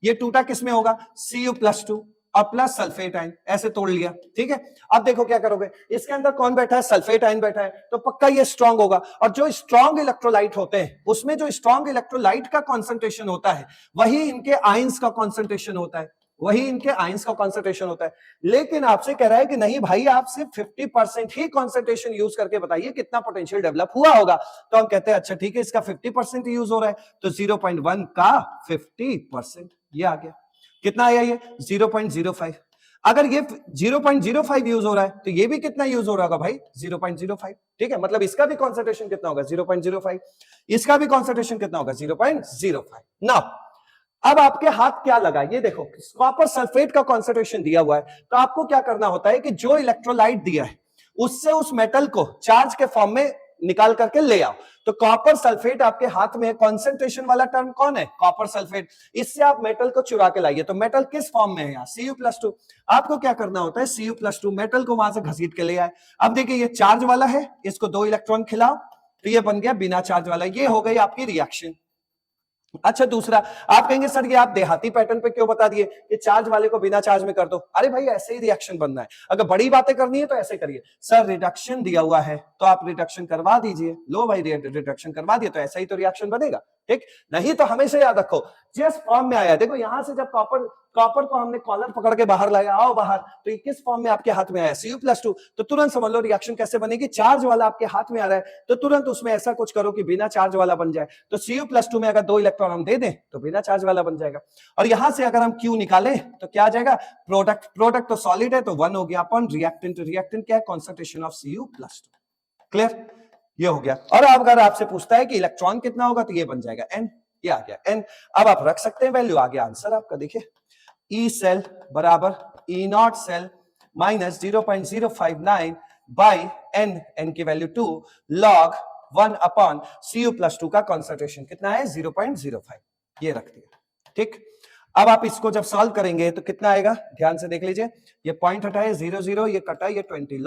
Speaker 1: ये टूटा किसमें होगा? Cu+2 और प्लस सल्फेट आयन, ऐसे तोड़ लिया। ठीक है, अब देखो क्या करोगे, इसके अंदर कौन बैठा है? सल्फेट आयन बैठा है, तो पक्का ये स्ट्रांग होगा। और जो स्ट्रांग इलेक्ट्रोलाइट होते हैं उसमें जो स्ट्रांग इलेक्ट्रोलाइट का कॉन्सेंट्रेशन होता है वही इनके आयंस का कॉन्सेंट्रेशन होता है, वही इनके आयंस का कॉन्सेंट्रेशन होता है। लेकिन आपसे कह रहा है कि नहीं भाई, आप सिर्फ 50% ही कॉन्सेंट्रेशन यूज करके बताइए कितना पोटेंशियल डेवलप हुआ होगा। तो हम कहते हैं अच्छा ठीक है, इसका 50% यूज हो रहा है, तो 0.1 का 50% ये आ गया। कितना आया ये? 0.05। अगर ये 0.05 यूज हो रहा है तो ये भी कितना यूज हो रहा होगा भाई? 0.05। ठीक है, मतलब इसका भी कॉन्सेंट्रेशन कितना होगा? 0.05। इसका भी कॉन्सेंट्रेशन कितना होगा? 0.05। नाउ अब आपके हाथ क्या लगा, ये देखो, कॉपर सल्फेट का कॉन्सेंट्रेशन दिया हुआ है, तो आपको क्या करना होता है कि जो इलेक्ट्रोलाइट दिया है उससे उस मेटल को चार्ज के फॉर्म में निकाल करके ले आओ। तो कॉपर सल्फेट आपके हाथ में है, कॉन्सेंट्रेशन वाला टर्म कौन है? Copper sulphate. इससे आप मेटल को चुरा के लाइए, तो मेटल किस फॉर्म में है यहाँ? Cu+2। आपको क्या करना होता है? Cu+2 मेटल को वहां से घसीट के ले आए। अब देखिए ये चार्ज वाला है, इसको 2 इलेक्ट्रॉन खिलाओ तो ये बन गया बिना चार्ज वाला। ये हो गई आपकी रिएक्शन। अच्छा दूसरा, आप कहेंगे सर ये आप देहाती पैटर्न पे क्यों बता दिए कि चार्ज वाले को बिना चार्ज में कर दो? अरे भाई ऐसे ही रिएक्शन बनना है। अगर बड़ी बातें करनी है तो ऐसे करिए, सर रिडक्शन दिया हुआ है तो आप रिडक्शन करवा दीजिए। लो भाई रिडक्शन करवा दिए तो ऐसा ही तो रिएक्शन बनेगा। ठीक, नहीं तो हमेशा याद रखो जिस फॉर्म में आया, देखो यहां से जब कॉपर को हमने कॉलर पकड़ के बाहर लाया, आओ बाहर, तो ये किस फॉर्म में आपके हाथ में आया? Cu+2। तो तुरंत समझ लो रिएक्शन कैसे बनेगी। चार्ज वाला आपके हाथ में आ रहा है तो तुरंत उसमें ऐसा कुछ करो कि बिना चार्ज वाला बन जाए। तो Cu+2 में अगर 2 इलेक्ट्रॉन हम दे दें तो बिना चार्ज वाला बन जाएगा। और यहां से अगर हम Q निकालें तो क्या आ जाएगा? प्रोडक्ट तो सॉलिड है तो 1 हो गया अपन रिएक्टेंट क्या है? Concentration of Cu+2। क्लियर, ये हो गया। और अगर आपसे पूछता है कि इलेक्ट्रॉन कितना होगा तो ये बन जाएगा N, ये आ गया N। अब आप रख सकते हैं वैल्यू, आ गया आंसर आपका। देखिए ई सेल बराबर E naught cell minus 0.059 by N की वैल्यू 2 लॉग 1 अपॉन Cu+2 का कॉन्सेंट्रेशन कितना है? 0.05। ये रख दिया। ठीक, अब आप इसको जब सॉल्व करेंगे तो कितना आएगा? ध्यान से देख लीजिए, ये पॉइंट हटाए 0 ये कटा, ये 20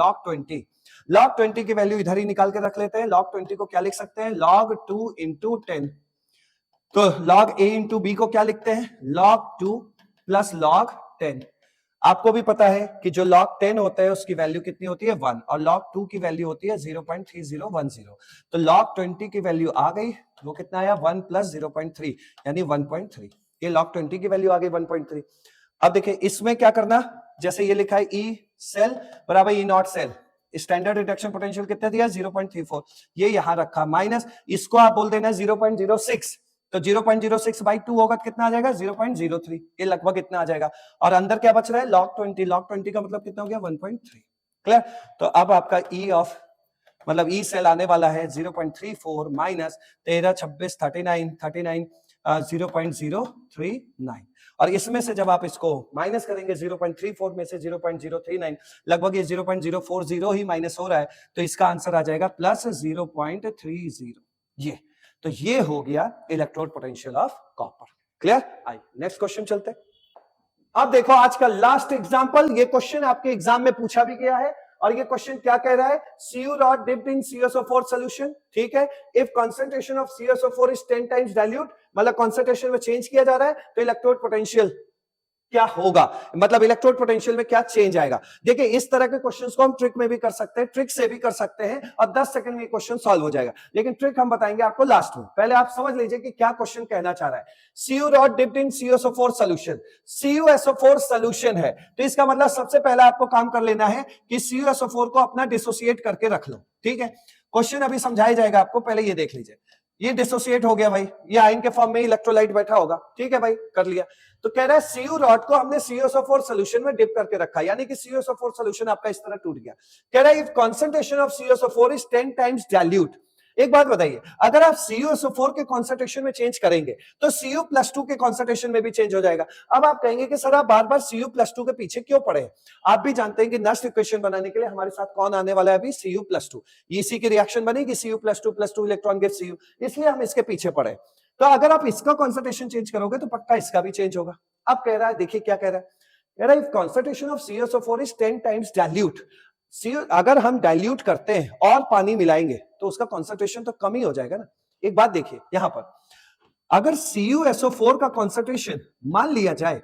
Speaker 1: लॉग 20 की वैल्यू इधर ही निकाल के रख लेते हैं। लॉग 20 को क्या लिख सकते हैं? log 2 into 10। तो log a into b को क्या लिखते हैं? log 2 plus log 10। आपको भी पता है कि जो log 10 होता है उसकी वैल्यू कितनी होती है? 1, और log 2 की वैल्यू होती है 0.3010। तो log 20 की वैल्यू आ गई, वो कितना आया? 1 प्लस 0.3 यानी 1.3। ये log 20 की वैल्यू आ गई 1.3। अब देखिए इसमें क्या करना, जैसे ये लिखा है ई सेल बराबर E naught cell, standard reduction potential कितना दिया? 0.34। ये यहां रखा माइनस, इसको आप बोल देना 0.06, तो 0.06 बाई 2 होगा कितना आ जाएगा? 0.03। ये लगभग इतना आ जाएगा। और अंदर क्या बच रहा है? log 20 का मतलब कितना हो गया? 1.3। क्लियर, तो अब आपका ई ऑफ मतलब ई सेल आने वाला है 0.34 माइनस 13 26 39 0.039 और इसमें से जब आप इसको माइनस करेंगे 0.34 में से 0.039 लगभग ये 0.040 ही माइनस हो रहा है तो इसका आंसर आ जाएगा प्लस 0.30 ये तो ये हो गया electrode potential of copper. Clear? I next question चलते हैं। अब देखो आज का लास्ट एग्जांपल, ये क्वेश्चन आपके एग्जाम में पूछा भी गया है और ये क्वेश्चन क्या कह रहा है, CU rod dipped in CSO4 solution, ठीक है, if concentration of CSO4 is 10 times dilute, मतलब concentration में चेंज किया जा रहा है तो इलेक्ट्रोड पोटेंशियल क्या होगा, मतलब इलेक्ट्रोड पोटेंशियल में क्या चेंज आएगा। देखिए इस तरह के क्वेश्चंस को हम ट्रिक में भी कर सकते हैं, ट्रिक से भी कर सकते हैं और 10 सेकंड में क्वेश्चन सॉल्व हो जाएगा, लेकिन ट्रिक हम बताएंगे आपको लास्ट में। पहले आप समझ लीजिए कि क्या क्वेश्चन कहना चाह रहा है। CU rod dipped in CSO4 solution, CuSO4 solution है तो इसका मतलब सबसे पहले आपको काम कर लेना है कि CuSO4 को अपना डिसोसिएट करके रख लो, ठीक है। क्वेश्चन अभी समझाया जाएगा आपको, पहले ये देख लीजिए, ये डिसोसिएट हो गया भाई, ये आयन के फॉर्म में इलेक्ट्रोलाइट बैठा होगा, ठीक है भाई, कर लिया। तो कह रहा है CU रॉड को हमने CuSO4 सॉल्यूशन में डिप करके रखा, यानी कि CuSO4 सॉल्यूशन आपका इस तरह टूट गया। कह रहा है if concentration of CuSO4 is 10 times dilute. एक बात बताइए, अगर आप CuSO4 के कंसंट्रेशन में चेंज करेंगे तो Cu+2 के कंसंट्रेशन में भी चेंज हो जाएगा। अब आप कहेंगे कि सर आप बार बार Cu+2 के पीछे क्यों पड़े हैं? आप भी जानते हैं कि नेक्स्ट इक्वेशन बनाने के लिए हमारे साथ कौन आने वाला है अभी, Cu+2, इसी की रिएक्शन बनेगी, Cu+2 इलेक्ट्रॉन गिव्स Cu, इसलिए हम इसके पीछे पड़े। तो अगर आप इसका कंसंट्रेशन चेंज करोगे तो पक्का इसका भी चेंज होगा। अब कह रहा है, देखिए क्या कह रहा है, कह रहा है if concentration of CuSO4 is 10 times dilute, अगर हम डाइल्यूट करते हैं और पानी मिलाएंगे तो उसका कंसंट्रेशन तो कम ही हो जाएगा ना। एक बात देखिए यहां पर, अगर CuSO4 का कंसंट्रेशन मान लिया जाए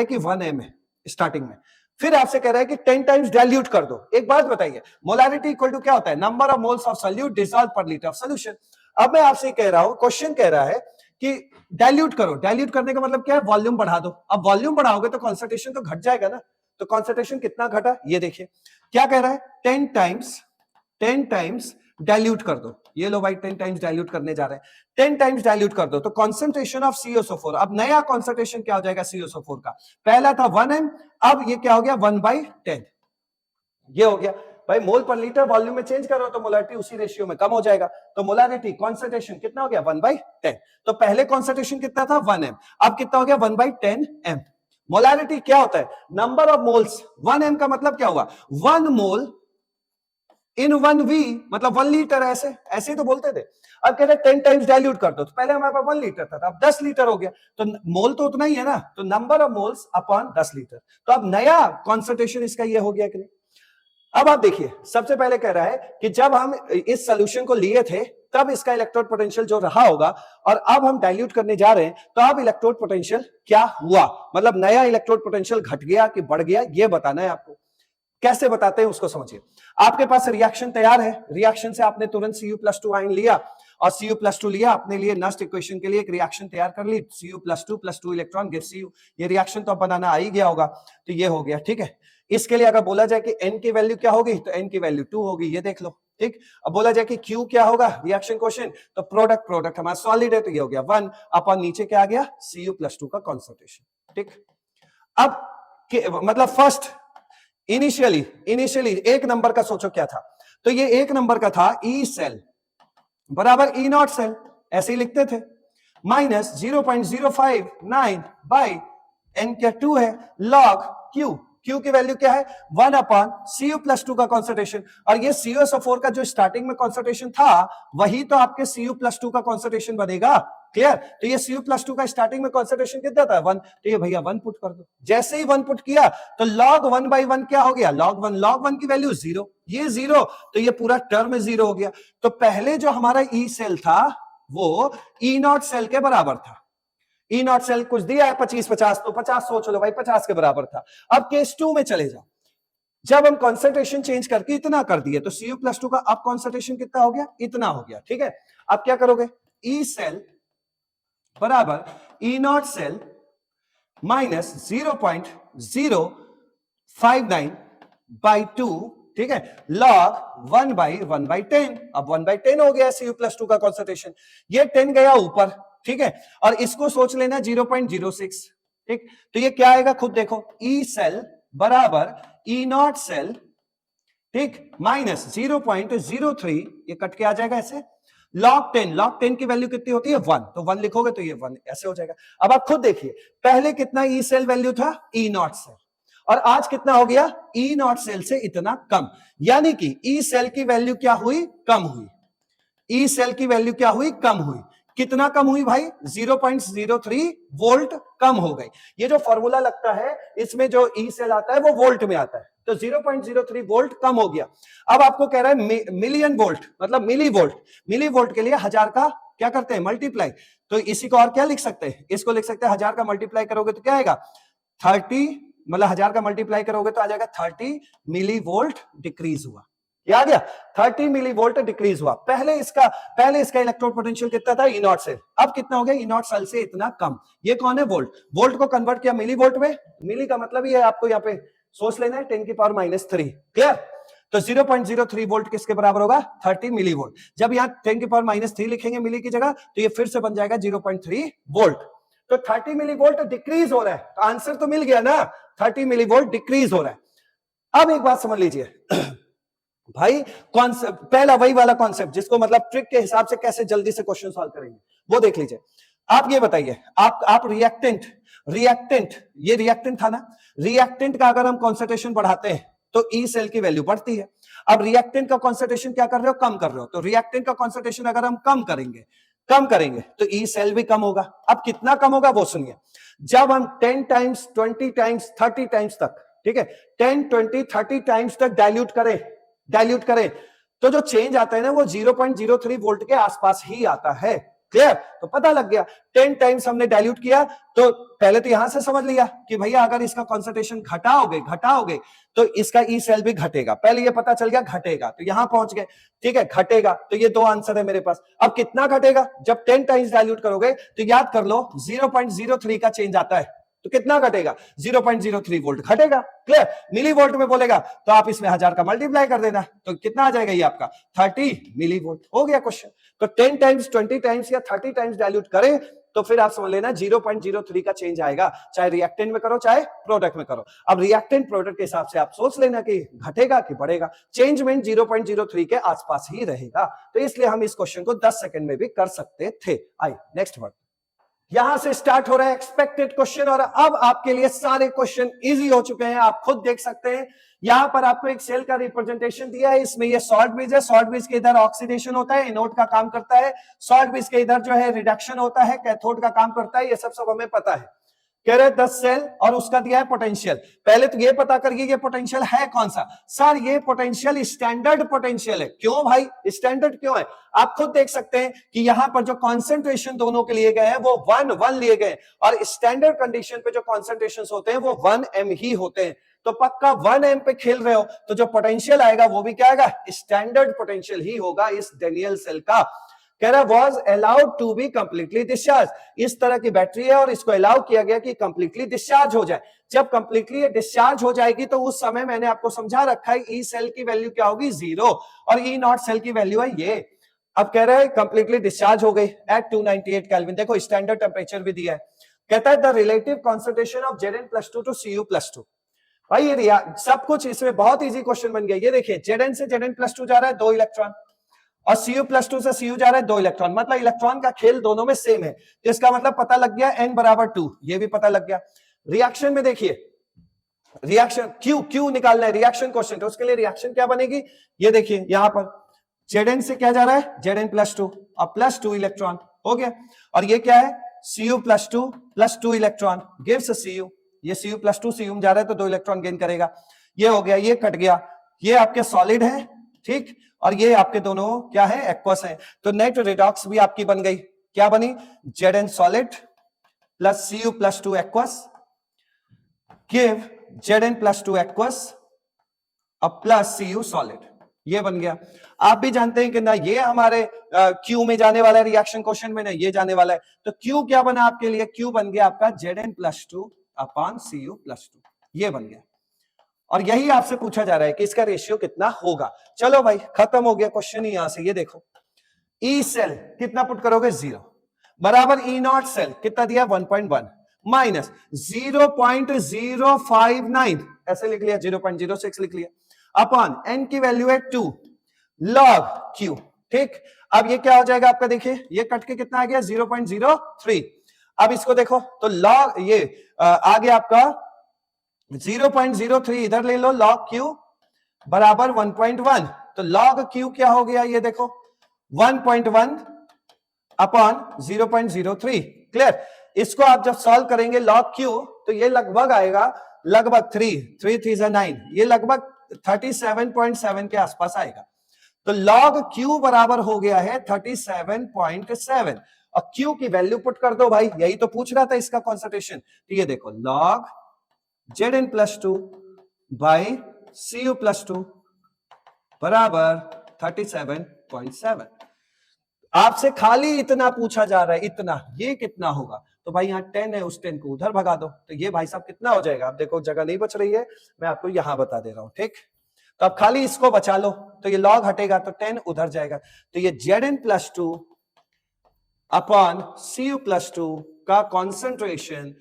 Speaker 1: कि 1 m है स्टार्टिंग में, फिर आपसे कह रहा है कि 10 टाइम्स डाइल्यूट कर दो। एक बात बताइए, मोलारिटी इक्वल टू क्या होता है, number of moles of solute dissolve पर लीटर ऑफ सॉल्यूशन। अब मैं आपसे कह रहा हूं, क्वेश्चन कह रहा है कि डाइल्यूट करो, डाइल्यूट करने का मतलब क्या है, वॉल्यूम बढ़ा दो। अब वॉल्यूम बढ़ाओगे तो कंसंट्रेशन तो घट जाएगा ना, तो कंसंट्रेशन कितना घटा, ये देखिए क्या कह रहा है, 10 टाइम्स डाइल्यूट कर दो। ये लो भाई 10 टाइम्स डाइल्यूट करने जा रहे हैं, 10 टाइम्स डाइल्यूट कर दो तो कंसंट्रेशन ऑफ CuSO4, अब नया कंसंट्रेशन क्या हो जाएगा CuSO4 का, पहला था 1 m, अब ये क्या हो गया 1/10, ये हो गया भाई। मोल पर लीटर वॉल्यूम में चेंज करो तो मोलारिटी उसी रेशियो में कम हो जाएगा, तो मोलारिटी कंसंट्रेशन कितना हो गया 1/10। तो पहले कंसंट्रेशन कितना था 1 m, अब कितना हो गया 1/10 m। मोलारिटी क्या होता है, नंबर ऑफ मोल्स, 1 m का मतलब क्या हुआ, 1 मोल इन 1 V, मतलब 1 लीटर, ऐसे ही तो बोलते थे। अब कहते हैं 10 टाइम्स डाइल्यूट कर दो, तो पहले हमारे पास 1 लीटर था, अब 10 लीटर हो गया, तो मोल तो उतना ही है ना, तो number of moles upon 10 litre, तो अब नया कॉन्सेंट्रेशन इसका ये हो गया कि नहीं। अब आप देखिए, सबसे पहले कह रहा है कि जब हम इस सॉल्यूशन को लिए थे तब इसका इलेक्ट्रोड पोटेंशियल जो रहा होगा, और अब हम डाइल्यूट करने जा रहे हैं तो अब इलेक्ट्रोड पोटेंशियल क्या हुआ, मतलब नया इलेक्ट्रोड पोटेंशियल घट गया कि बढ़ गया, ये बताना है आपको। कैसे बताते हैं उसको समझिए। आपके पास रिएक्शन तैयार है, रिएक्शन से आपने तुरंत Cu+2 आयन लिया और Cu+2 लिया, अपने लिए नेक्स्ट इक्वेशन के लिए एक रिएक्शन तैयार कर ली, Cu+2 इलेक्ट्रॉन गिव्स Cu, ये रिएक्शन तो अब बनाना आ ही गया होगा, तो ये हो गया, ठीक है। इसके लिए अगर बोला जाए कि n की वैल्यू क्या होगी, तो n की वैल्यू 2 होगी, ये देख लो, ठीक। अब बोला जाए कि Q क्या होगा, रिएक्शन क्वेश्चन, तो प्रोडक्ट हमारा सॉलिड है, तो ये हो गया 1 अपन नीचे क्या आ गया Cu+2 का कॉन्सेंट्रेशन, ठीक। अब मतलब फर्स्ट इनिशियली एक नंबर का सोचो क्या था, तो ये एक नंबर का था E सेल बराबर E0 सेल, ऐसे ही लिखते थे, माइनस 0.059 बाई n क्या 2 है लॉग Q की वैल्यू क्या है 1 अपॉन Cu+2 का कॉन्सेंट्रेशन, और ये CuSO4 का जो स्टार्टिंग में कॉन्सेंट्रेशन था वही तो आपके Cu+2 का कॉन्सेंट्रेशन बनेगा। क्लियर? तो ये Cu+2 का स्टार्टिंग में कॉन्सेंट्रेशन कितना था 1, तो ये भैया 1 पुट कर दो। जैसे ही 1 पुट किया तो log 1/1 क्या हो गया, log 1 की वैल्यू 0, ये 0, तो ये पूरा टर्म 0 हो गया। तो पहले जो हमारा E सेल था वो E0 सेल के बराबर था, E0 सेल कुछ दिया है 25-50, तो 50 सोच लो भाई 50 के बराबर था। अब केस 2 में चले जाओ, जब हम कॉन्सेंट्रेशन चेंज करके इतना कर दिए तो Cu+2 का अब कॉन्सेंट्रेशन कितना हो गया, इतना हो गया, ठीक है। अब क्या करोगे, E सेल बराबर E0 सेल माइनस 0.059/2, ठीक है, लॉग 1/10, अब 1/10 हो गया Cu+2 का कॉन्सेंट्रेशन, ये 10 गया ऊपर, ठीक है, और इसको सोच लेना 0.06, ठीक। तो ये क्या आएगा खुद देखो, E सेल बराबर E0 सेल ठीक, माइनस 0.03, ये कट के आ जाएगा ऐसे। log 10 की वैल्यू कितनी होती है 1, तो 1 लिखोगे तो ये 1 ऐसे हो जाएगा। अब आप खुद देखिए, पहले कितना ई सेल वैल्यू था, ई नॉट सेल, और आज कितना हो गया, ई नॉट सेल से इतना कम, यानी कि ई सेल की वैल्यू क्या हुई, कम हुई। ई सेल की वैल्यू क्या हुई, कम हुई। कितना कम हुई भाई, 0.03 वोल्ट कम हो गई। ये जो फॉर्मूला लगता है इसमें जो ई सेल आता है वो वोल्ट में आता है, तो 0.03 वोल्ट कम हो गया। अब आपको कह रहा है मिलियन वोल्ट, मतलब मिली वोल्ट, मिली वोल्ट के लिए 1000 का क्या करते हैं, मल्टीप्लाई। तो इसी को और क्या लिख सकते हैं, इसको लिख सकते हैं 1000 का मल्टीप्लाई करोगे तो क्या आएगा 30, मतलब 1000 का मल्टीप्लाई करोगे तो आ जाएगा 30 मिली वोल्ट डिक्रीज हुआ। ये आ गया 30 मिली वोल्ट डिक्रीज हुआ। पहले इसका इलेक्ट्रोड पोटेंशियल कितना था, ई नॉट सेल, अब कितना हो गया, ई नॉट सेल से इतना कम। ये कौन है, वोल्ट। वोल्ट को कन्वर्ट किया मिली वोल्ट में, मिली का मतलब ये आपको यहाँ पे सोच लेना है 10 की पावर -3, क्लियर। तो 0.03 वोल्ट किसके बराबर होगा, 30 मिली वोल्ट। जब यहाँ 10 की पावर -3 लिखेंगे मिली की जगह, तो ये फिर से बन जाएगा 0.3 वोल्ट। तो 30 मिली वोल्ट डिक्रीज हो रहा है, तो आंसर तो मिल गया ना, 30 मिली वोल्ट डिक्रीज हो रहा है। अब एक बात समझ लीजिए भाई, कॉन्सेप्ट पहला वही वाला कॉन्सेप्ट जिसको मतलब ट्रिक के हिसाब से कैसे जल्दी से क्वेश्चन सॉल्व करेंगे वो देख लीजिए। आप ये बताइए, आप रिएक्टेंट ये रिएक्टेंट था ना, रिएक्टेंट का अगर हम कॉन्सेंट्रेशन बढ़ाते हैं तो ई सेल की वैल्यू बढ़ती है। अब रिएक्टेंट का कॉन्सेंट्रेशन क्या कर रहे हो, कम कर रहे हो, तो रिएक्टेंट का कॉन्सेंट्रेशन अगर हम कम करेंगे तो ई सेल भी कम होगा। अब कितना कम होगा वो सुनिए, जब हम 10 टाइम्स 20 टाइम्स 30 टाइम्स तक, ठीक है, 10 20 30 टाइम्स तक डाइल्यूट करें तो जो चेंज आता है ना वो 0.03 वोल्ट के आसपास ही आता है, क्लियर। तो पता लग गया 10 टाइम्स हमने डाइल्यूट किया, तो पहले तो यहां से समझ लिया कि भैया अगर इसका कॉन्सेंट्रेशन घटाओगे तो इसका ई सेल भी घटेगा। पहले ये पता चल गया घटेगा, तो यहां पहुंच गए, ठीक है, घटेगा, तो ये दो आंसर है मेरे पास। अब कितना घटेगा, जब 10 टाइम्स डाइल्यूट करोगे तो याद कर लो 0.03 का चेंज आता है, तो कितना घटेगा, 0.03 वोल्ट घटेगा, क्लियर। मिली वोल्ट में बोलेगा तो आप इसमें 1000 का मल्टीप्लाई कर देना, तो कितना आ जाएगा ये आपका 30 मिली वोल्ट, हो गया क्वेश्चन। तो 10 टाइम्स 20 टाइम्स या 30 टाइम्स डाइल्यूट करें तो फिर आप समझ लेना 0.03 का चेंज आएगा, चाहे रिएक्टेंट में करो चाहे प्रोडक्ट में करो। अब रिएक्टेंट प्रोडक्ट के हिसाब से आप सोच लेना कि घटेगा कि बढ़ेगा, चेंज में 0.03 के आसपास ही रहेगा। तो इसलिए हम इस क्वेश्चन को 10 सेकंड में भी कर सकते थे। आइए नेक्स्ट वर्ड, यहां से स्टार्ट हो रहा है एक्सपेक्टेड क्वेश्चन, और अब आपके लिए सारे क्वेश्चन इजी हो चुके हैं, आप खुद देख सकते हैं। यहां पर आपको एक सेल का रिप्रेजेंटेशन दिया है, इसमें ये सॉल्ट ब्रिज है, सॉल्ट ब्रिज के इधर ऑक्सीडेशन होता है, एनोड का काम करता है, सॉल्ट ब्रिज के इधर जो है रिडक्शन होता है, कैथोड का काम करता है, ये सब हमें पता है। कह रहे 10 सेल और उसका दिया है पोटेंशियल। पहले तो ये पता करिए ये पोटेंशियल है कौन सा, सर ये पोटेंशियल स्टैंडर्ड पोटेंशियल है। क्यों भाई स्टैंडर्ड क्यों है, आप खुद देख सकते हैं कि यहां पर जो कॉन्सेंट्रेशन दोनों के लिए गए हैं वो 1 लिए गए, और स्टैंडर्ड कंडीशन पे जो कॉन्सेंट्रेशन होते हैं वो 1 m ही होते हैं। तो पक्का 1 m पे खेल रहे हो तो जो पोटेंशियल आएगा वो भी क्या आएगा, स्टैंडर्ड पोटेंशियल ही होगा इस डेनियल सेल का। कह रहा was allowed to be completely discharge, इस तरह की बैटरी है और इसको अलाउ किया गया कि कंप्लीटली डिस्चार्ज हो जाए। जब कंप्लीटली डिस्चार्ज हो जाएगी तो उस समय मैंने आपको समझा रखा है ई सेल की वैल्यू क्या होगी 0 और ई नॉट सेल की वैल्यू है ये। अब कह रहा है कंप्लीटली डिस्चार्ज हो गई एट 298 केल्विन, देखो स्टैंडर्ड टेम्परेचर भी दिया है। कहता है the relative concentration of Zn+2 to Cu+2। भाई ये सब कुछ इसमें बहुत इजी क्वेश्चन बन गया। ये देखिए Zn से Zn+2 जा रहा है 2 इलेक्ट्रॉन, और Cu+2 से Cu जा रहा है 2 इलेक्ट्रॉन, मतलब इलेक्ट्रॉन का खेल दोनों में सेम है, तो इसका मतलब पता लग गया n बराबर 2, ये भी पता लग गया। रिएक्शन में देखिए, रिएक्शन क्यू निकालना है, रिएक्शन क्वेश्चन, तो उसके लिए रिएक्शन क्या बनेगी, ये देखिए यहां पर Zn से क्या जा रहा है Zn+2 और +2 इलेक्ट्रॉन हो गया, और ये क्या है Cu+2 +2 इलेक्ट्रॉन गिव्स Cu, ये Cu+2 Cu जा रहा है तो 2 इलेक्ट्रॉन गेन करेगा, ये हो गया, ये कट गया, ये आपके सॉलिड है, ठीक, और ये आपके दोनों क्या है एक्वस है। तो नेट रिडॉक्स भी आपकी बन गई, क्या बनी Zn solid plus Cu+2 aqueous give Zn+2 aqueous अब प्लस Cu सॉलिड, ये बन गया। आप भी जानते हैं कि ना ये हमारे क्यू में जाने वाला है, रिएक्शन क्वेश्चन में ना ये जाने वाला है, तो क्यू क्या बना आपके लिए, क्यू बन गया आपका Zn+2 अपॉन Cu+2, ये बन गया। और यही आपसे पूछा जा रहा है कि इसका रेशियो कितना होगा। चलो भाई खत्म हो गया क्वेश्चन ही यहां से। ये देखो ई सेल कितना पुट करोगे 0 बराबर ई नॉट सेल कितना दिया 1.1 माइनस 0.059 ऐसे लिख लिया, 0.06 लिख लिया, अपॉन n की वैल्यू है 2 log q। ठीक, अब ये क्या हो जाएगा आपका, देखिए ये कट के कितना आ गया 0.03। अब इसको देखो तो log ये आ गया आपका 0.03, इधर ले लो log q बराबर 1.1। तो log q क्या हो गया, ये देखो 1.1 अपॉन 0.03। क्लियर, इसको आप जब सॉल्व करेंगे log q तो ये लगभग आएगा लगभग 3 ये लगभग 37.7 के आसपास आएगा। तो log q बराबर हो गया है 37.7 और q की वैल्यू पुट कर दो भाई, यही तो पूछ रहा था इसका कॉन्सेंट्रेशन। तो ये देखो log Zn+2 बाई Cu+2 बराबर 37.7। आपसे खाली इतना पूछा जा रहा है, इतना, ये कितना होगा, तो भाई यहाँ 10 है, उस 10 को उधर भगा दो, तो ये भाई साहब कितना हो जाएगा। आप देखो जगह नहीं बच रही है, मैं आपको यहां बता दे रहा हूं। ठीक, तो अब खाली इसको बचा लो, तो ये log हटेगा तो 10 उधर जाएगा, तो ये Zn+2 अपॉन Cu+2 का कॉन्सेंट्रेशन,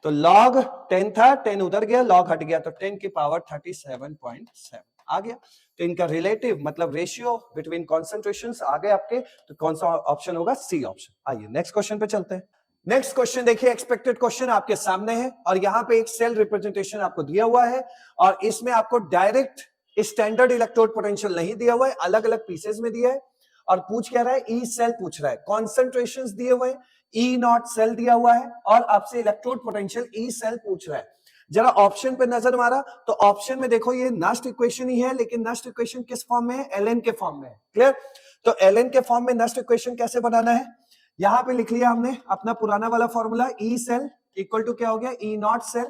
Speaker 1: तो log 10 था, 10 उधर गया, log हट गया, तो 10 की पावर 37.7 आ गया। तो इनका रिलेटिव मतलब रेशियो बिटवीन कॉन्सेंट्रेशंस आ गए आपके, तो कौन सा ऑप्शन होगा, सी ऑप्शन। आइए नेक्स्ट क्वेश्चन पे चलते हैं। नेक्स्ट क्वेश्चन देखिए, एक्सपेक्टेड क्वेश्चन आपके सामने है और यहां पे एक सेल रिप्रेजेंटेशन आपको दिया हुआ है और इसमें आपको डायरेक्ट स्टैंडर्ड इलेक्ट्रोड पोटेंशियल नहीं दिया हुआ है, अलग अलग पीसेस में दिया है और पूछ क्या रहा है, ई सेल पूछ रहा है, कॉन्सेंट्रेशंस दिए हुए हैं, ई नॉट सेल दिया हुआ है और आपसे इलेक्ट्रोड पोटेंशियल ई सेल पूछ रहा है। जरा ऑप्शन पे नजर मारा तो ऑप्शन में देखो ये नस्ट इक्वेशन ही है, लेकिन नस्ट इक्वेशन किस फॉर्म में है, एलएन के फॉर्म में है। क्लियर, तो एलएन के फॉर्म में नस्ट इक्वेशन कैसे बनाना है, यहां पे लिख लिया हमने अपना पुराना वाला formula, E cell equal to क्या हो गया, ई नॉट सेल,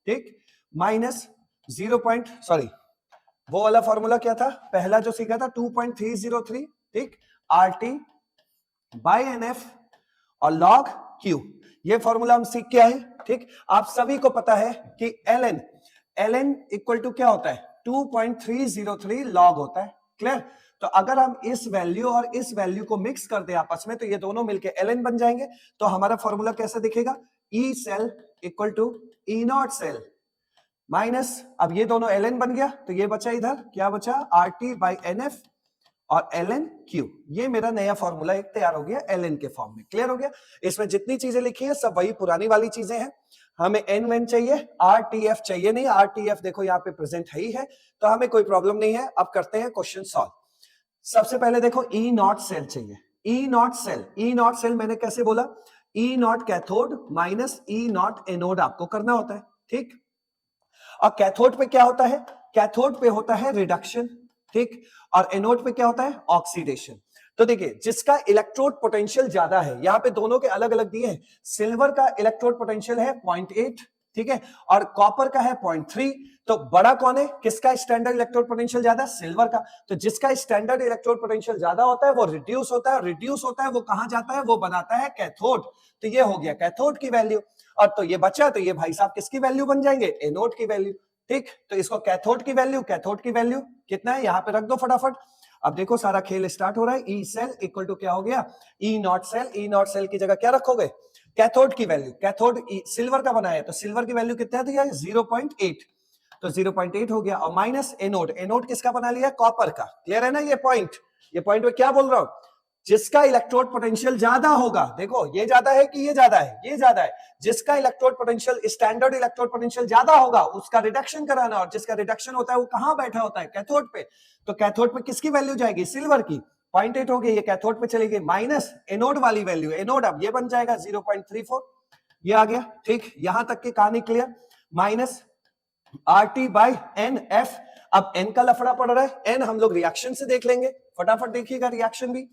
Speaker 1: ठीक, माइनस 0. वो वाला फॉर्मूला क्या था, पहला जो सीखा था 2.303, ठीक, आरटी बाई एनएफ और लॉग क्यू, ये फॉर्मूला हम सीख के आए। ठीक, आप सभी को पता है कि एलएन इक्वल टू क्या होता है, 2.303 लॉग होता है। क्लियर, तो अगर हम इस वैल्यू और इस वैल्यू को मिक्स कर दे आपस में, तो ये दोनों मिलके एलएन बन जाएंगे। तो हमारा फॉर्मूला कैसा दिखेगा, E cell equal to E naught cell minus, अब ये दोनों एलएन बन गया, तो ये बचा इधर क्या बचा, आरटी बाई एनएफ और एलएन क्यू। ये मेरा नया फॉर्मूला एक तैयार हो गया एलएन के फॉर्म में। क्लियर हो गया, इसमें जितनी चीजें लिखी है सब वही पुरानी वाली चीजें हैं। हमें एन वेन चाहिए, आरटीएफ चाहिए नहीं, आरटीएफ देखो यहाँ पे प्रेजेंट है ही है, तो हमें कोई प्रॉब्लम नहीं है। अब करते हैं क्वेश्चन सॉल्व। सबसे पहले देखो ई नॉट सेल चाहिए, E naught cell, E naught cell मैंने कैसे बोला, E naught cathode minus E naught anode आपको करना होता है। ठीक, और कैथोड पे क्या होता है, कैथोड पे होता है रिडक्शन, ठीक, और एनोड पे क्या होता है, ऑक्सीडेशन। तो देखिए जिसका इलेक्ट्रोड पोटेंशियल ज्यादा है, यहां पे दोनों के अलग अलग दिए हैं, सिल्वर का इलेक्ट्रोड पोटेंशियल है 0.8, ठीक है, और कॉपर का है 0.3। तो बड़ा कौन है, किसका स्टैंडर्ड इलेक्ट्रोड पोटेंशियल ज्यादा, सिल्वर का। तो जिसका स्टैंडर्ड इलेक्ट्रोड पोटेंशियल ज्यादा होता है वो रिड्यूस होता है, रिड्यूस होता है वो कहां जाता है, वो बनाता है कैथोड। तो ये हो गया कैथोड की वैल्यू, और तो ये बचा, तो ये भाई साहब किसकी वैल्यू बन जाएंगे, एनोड की वैल्यू। ठीक, तो इसको कैथोड की वैल्यू, कैथोड की वैल्यू कितना है यहां पे रख दो फटाफट। अब देखो सारा खेल स्टार्ट हो रहा है, ई सेल इक्वल टू क्या हो गया, E naught cell, E naught cell की जगह क्या रखोगे, कैथोड की वैल्यू, कैथोड सिल्वर का बनाया तो सिल्वर की वैल्यू कितना है, 0.8, तो 0.8 हो गया, और माइनस एनोड, एनोड किसका बना लिया, कॉपर का। क्लियर है ना, ये पॉइंट में क्या बोल रहा हूं, जिसका इलेक्ट्रोड पोटेंशियल ज्यादा होगा, देखो ये ज्यादा है कि ये ज्यादा है, ये ज्यादा है, जिसका electrode potential standard electrode potential ज्यादा होगा उसका रिडक्शन कराना, और जिसका रिडक्शन होता है वो कहां बैठा होता है, कैथोड पे। तो कैथोड पे किसकी वैल्यू जाएगी, सिल्वर की, 0.8 हो गई, ये कैथोड पे चलेगी, माइनस एनोड वाली वैल्यू, एनोड अब ये बन जाएगा 0.34, ये आ गया। ठीक, यहां तक की कहानी clear, minus RT by N F. अब एन का लफड़ा पड़ रहा है, एन हम लोग रिएक्शन से देख लेंगे, फटाफट देखिएगा रिएक्शन भी,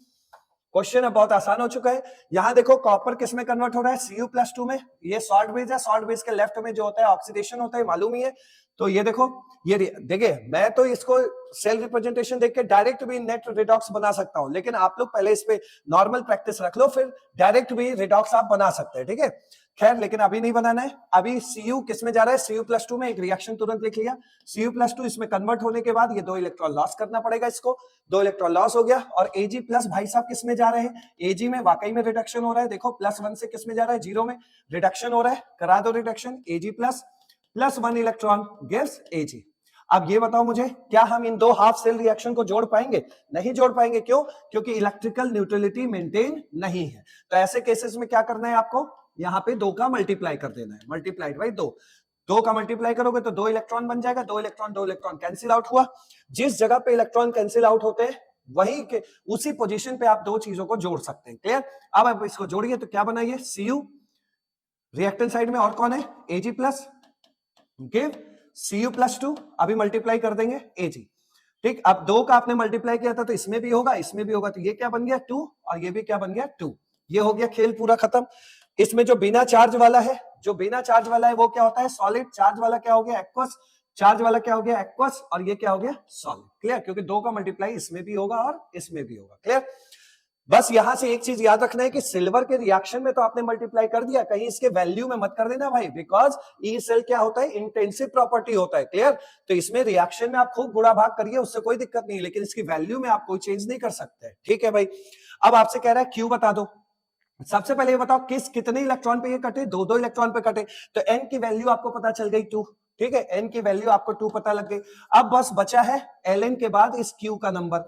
Speaker 1: क्वेश्चन अब बहुत आसान हो चुका है। यहां देखो कॉपर किस में कन्वर्ट हो रहा है, Cu+2 में, ये सॉल्ट बेस है, सॉल्ट बेस के लेफ्ट में जो होता है ऑक्सीडेशन होता है, मालूम ही है। तो ये देखो, ये देखिए मैं तो इसको सेल रिप्रेजेंटेशन देख के डायरेक्ट भी नेट रिडॉक्स बना सकता हूं, लेकिन आप लोग पहले इस पे नॉर्मल प्रैक्टिस रख लो, फिर डायरेक्ट भी रिडॉक्स आप बना सकते हैं, ठीक है। खैर लेकिन अभी नहीं बनाना है, अभी Cu किस में जा रहा है, Cu+2 में, एक रिएक्शन तुरंत लिख लिया, Cu+2 इसमें कन्वर्ट होने के बाद ये 2 इलेक्ट्रॉन लॉस करना पड़ेगा, इसको 2 इलेक्ट्रॉन लॉस हो गया, और Ag प्लस भाई साहब किस में जा रहे हैं, Ag में वाकई में रिडक्शन हो रहा है, देखो +1 से किस में जा रहा है, 0 में रिडक्शन हो रहा है, करा दो reduction, Ag plus +1 electron gives Ag। अब ये बताओ मुझे, क्या हम इन दो हाफ सेल रिएक्शन को जोड़ पाएंगे? नहीं जोड़ पाएंगे। क्यों? क्योंकि इलेक्ट्रिकल न्यूट्रलिटी मेंटेन नहीं है। तो ऐसे केसेस में क्या करना है आपको? यहाँ पे 2 का मल्टीप्लाई कर देना है, मल्टीप्लाइड बाई 2 का मल्टीप्लाई करोगे तो 2 इलेक्ट्रॉन बन जाएगा, 2 इलेक्ट्रॉन कैंसिल आउट हुआ। जिस जगह पे इलेक्ट्रॉन कैंसिल आउट होते हैं वही के उसी पोजीशन पे आप दो चीजों को जोड़ सकते हैं। क्लियर? अब आप इसको जोड़िए तो क्या बनाइए? Cu, रिएक्टेंट साइड में और कौन है? Ag plus, give Cu plus 2, अभी मल्टीप्लाई कर देंगे Ag। ठीक, अब 2 का आपने मल्टीप्लाई किया था तो इसमें भी होगा, इसमें भी होगा, तो ये क्या बन गया? 2, और ये भी क्या बन गया? 2। ये हो गया खेल पूरा खत्म। इसमें जो बिना चार्ज वाला है, जो बिना चार्ज वाला है वो क्या होता है? सॉलिड। चार्ज वाला क्या हो गया? एक्वस। चार्ज वाला क्या हो गया? एक्वस। और ये क्या हो गया? सॉलिड। क्लियर? क्योंकि 2 का मल्टीप्लाई इसमें भी होगा और इसमें भी होगा। क्लियर? बस यहां से एक चीज याद रखना है कि सिल्वर के रिएक्शन में तो आपने मल्टीप्लाई कर दिया, कहीं इसके वैल्यू में मत कर देना भाई, बिकॉज ई सेल क्या होता है? इंटेंसिव प्रॉपर्टी होता है। क्लियर? तो इसमें रिएक्शन में आप खूब गुणा भाग करिए, उससे कोई दिक्कत नहीं, लेकिन इसकी वैल्यू में आप कोई चेंज नहीं कर सकते। ठीक है भाई? अब आपसे कह रहा है क्यू बता दो। सबसे पहले ये बताओ कितने इलेक्ट्रॉन पे ये कटे? 2 इलेक्ट्रॉन पे कटे, तो एन की वैल्यू आपको पता चल गई 2। ठीक है, एन की वैल्यू आपको 2 पता लग गई। अब बस बचा है एल के बाद इस क्यू का नंबर,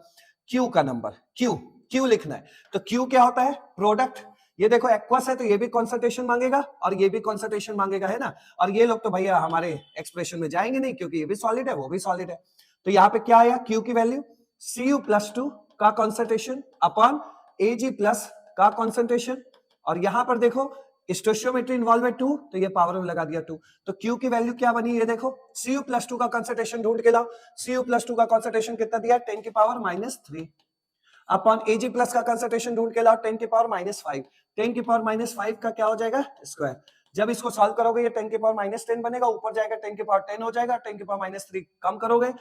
Speaker 1: क्यू लिखना है। तो क्यू क्या होता है? प्रोडक्ट। ये देखो एक्वस है तो ये भी कॉन्संट्रेशन मांगेगा और ये भी कॉन्संट्रेशन मांगेगा, है ना? और ये लोग तो भैया हमारे एक्सप्रेशन में जाएंगे नहीं, क्योंकि ये भी सॉलिड है वो भी सॉलिड है। तो यहाँ पे क्या आया? क्यू की वैल्यू Cu प्लस 2 का कॉन्संट्रेशन अपॉन Ag प्लस का कॉन्सेंट्रेशन, और यहां पर देखो स्टोइचियोमेट्री इन्वॉल्व है 2, तो ये पावर में लगा दिया 2। तो Q की वैल्यू क्या बनी? ये देखो Cu प्लस 2 का कॉन्सेंट्रेशन ढूंढ के लाओ। Cu प्लस 2 का कॉन्सेंट्रेशन कितना दिया? 10 की पावर -3 अपॉन Ag प्लस का कॉन्सेंट्रेशन ढूंढ के लाओ, 10 की पावर -5। 10 की पावर -5 का क्या हो जाएगा? स्क्वायर। जब इसको सॉल्व करोगे ये 10 की पावर -10 बनेगा, ऊपर जाएगा 10 की पावर 10 हो जाएगा, 10 की पावर -3 कम करोगे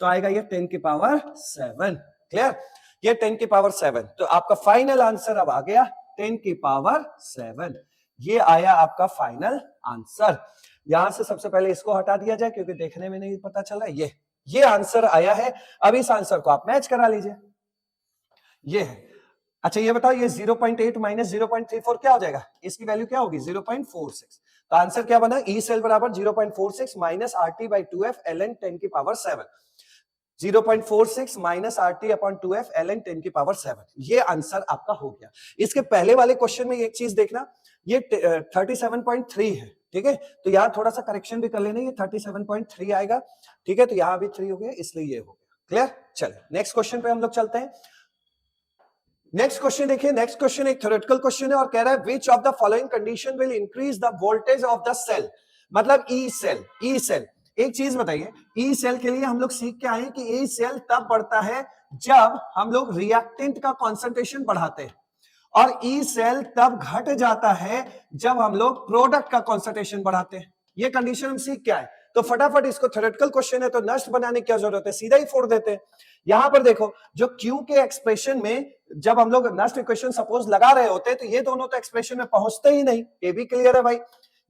Speaker 1: तो आएगा ये 10 की पावर 7। क्लियर? ये 10 की पावर 7। तो आपका फाइनल आंसर अब आ गया 10 की पावर 7। ये आया आपका फाइनल आंसर। यहां से सबसे पहले इसको हटा दिया जाए क्योंकि देखने में नहीं पता चला। ये आंसर आया है। अब इस आंसर को आप मैच करा लीजिए। ये है। अच्छा ये बताओ, ये 0.8 माइनस 0.34 क्या हो जाएगा? इसकी वैल्यू क्या होगी? 0.46। तो आंसर क्या बना? ई सेल बराबर 0.46 minus RT by 2F ln 10 की power 7। 0.46 minus RT upon 2F ln 10 की पावर 7। ये आंसर आपका हो गया। इसके पहले वाले क्वेश्चन में एक चीज देखना, ये 37.3 है। ठीक है, तो यहाँ थोड़ा सा करेक्शन भी कर लेना, ये 37.3 आएगा। ठीक है, तो यहाँ भी 3 हो गया, इसलिए ये हो गया। क्लियर? चलिए नेक्स्ट क्वेश्चन पे हम लोग चलते हैं। नेक्स्ट क्वेश्चन देखिए। नेक्स्ट क्वेश्चन एक थ्योरेटिकल क्वेश्चन है और कह रहा है which of the following condition will increase the voltage of the cell. मतलब ई सेल। एक चीज बताइए, ई सेल के लिए हम लोग सीख के आए कि ई सेल तब बढ़ता है जब हम लोग रिएक्टेंट का कॉन्सेंट्रेशन बढ़ाते हैं, और ई सेल तब घट जाता है जब हम लोग प्रोडक्ट का कॉन्सेंट्रेशन बढ़ाते हैं। ये कंडीशन हम सीख के आए। तो फटाफट इसको थ्योरेटिकल क्वेश्चन है तो नष्ट बनाने की क्या जरूरत है, सीधा ही फोड़ देते हैं। यहां पर देखो, जो क्यू के एक्सप्रेशन में जब हम लोग नष्ट इक्वेशन सपोज लगा रहे होते हैं तो ये दोनों तो एक्सप्रेशन में पहुंचते ही नहीं, ये भी क्लियर है भाई।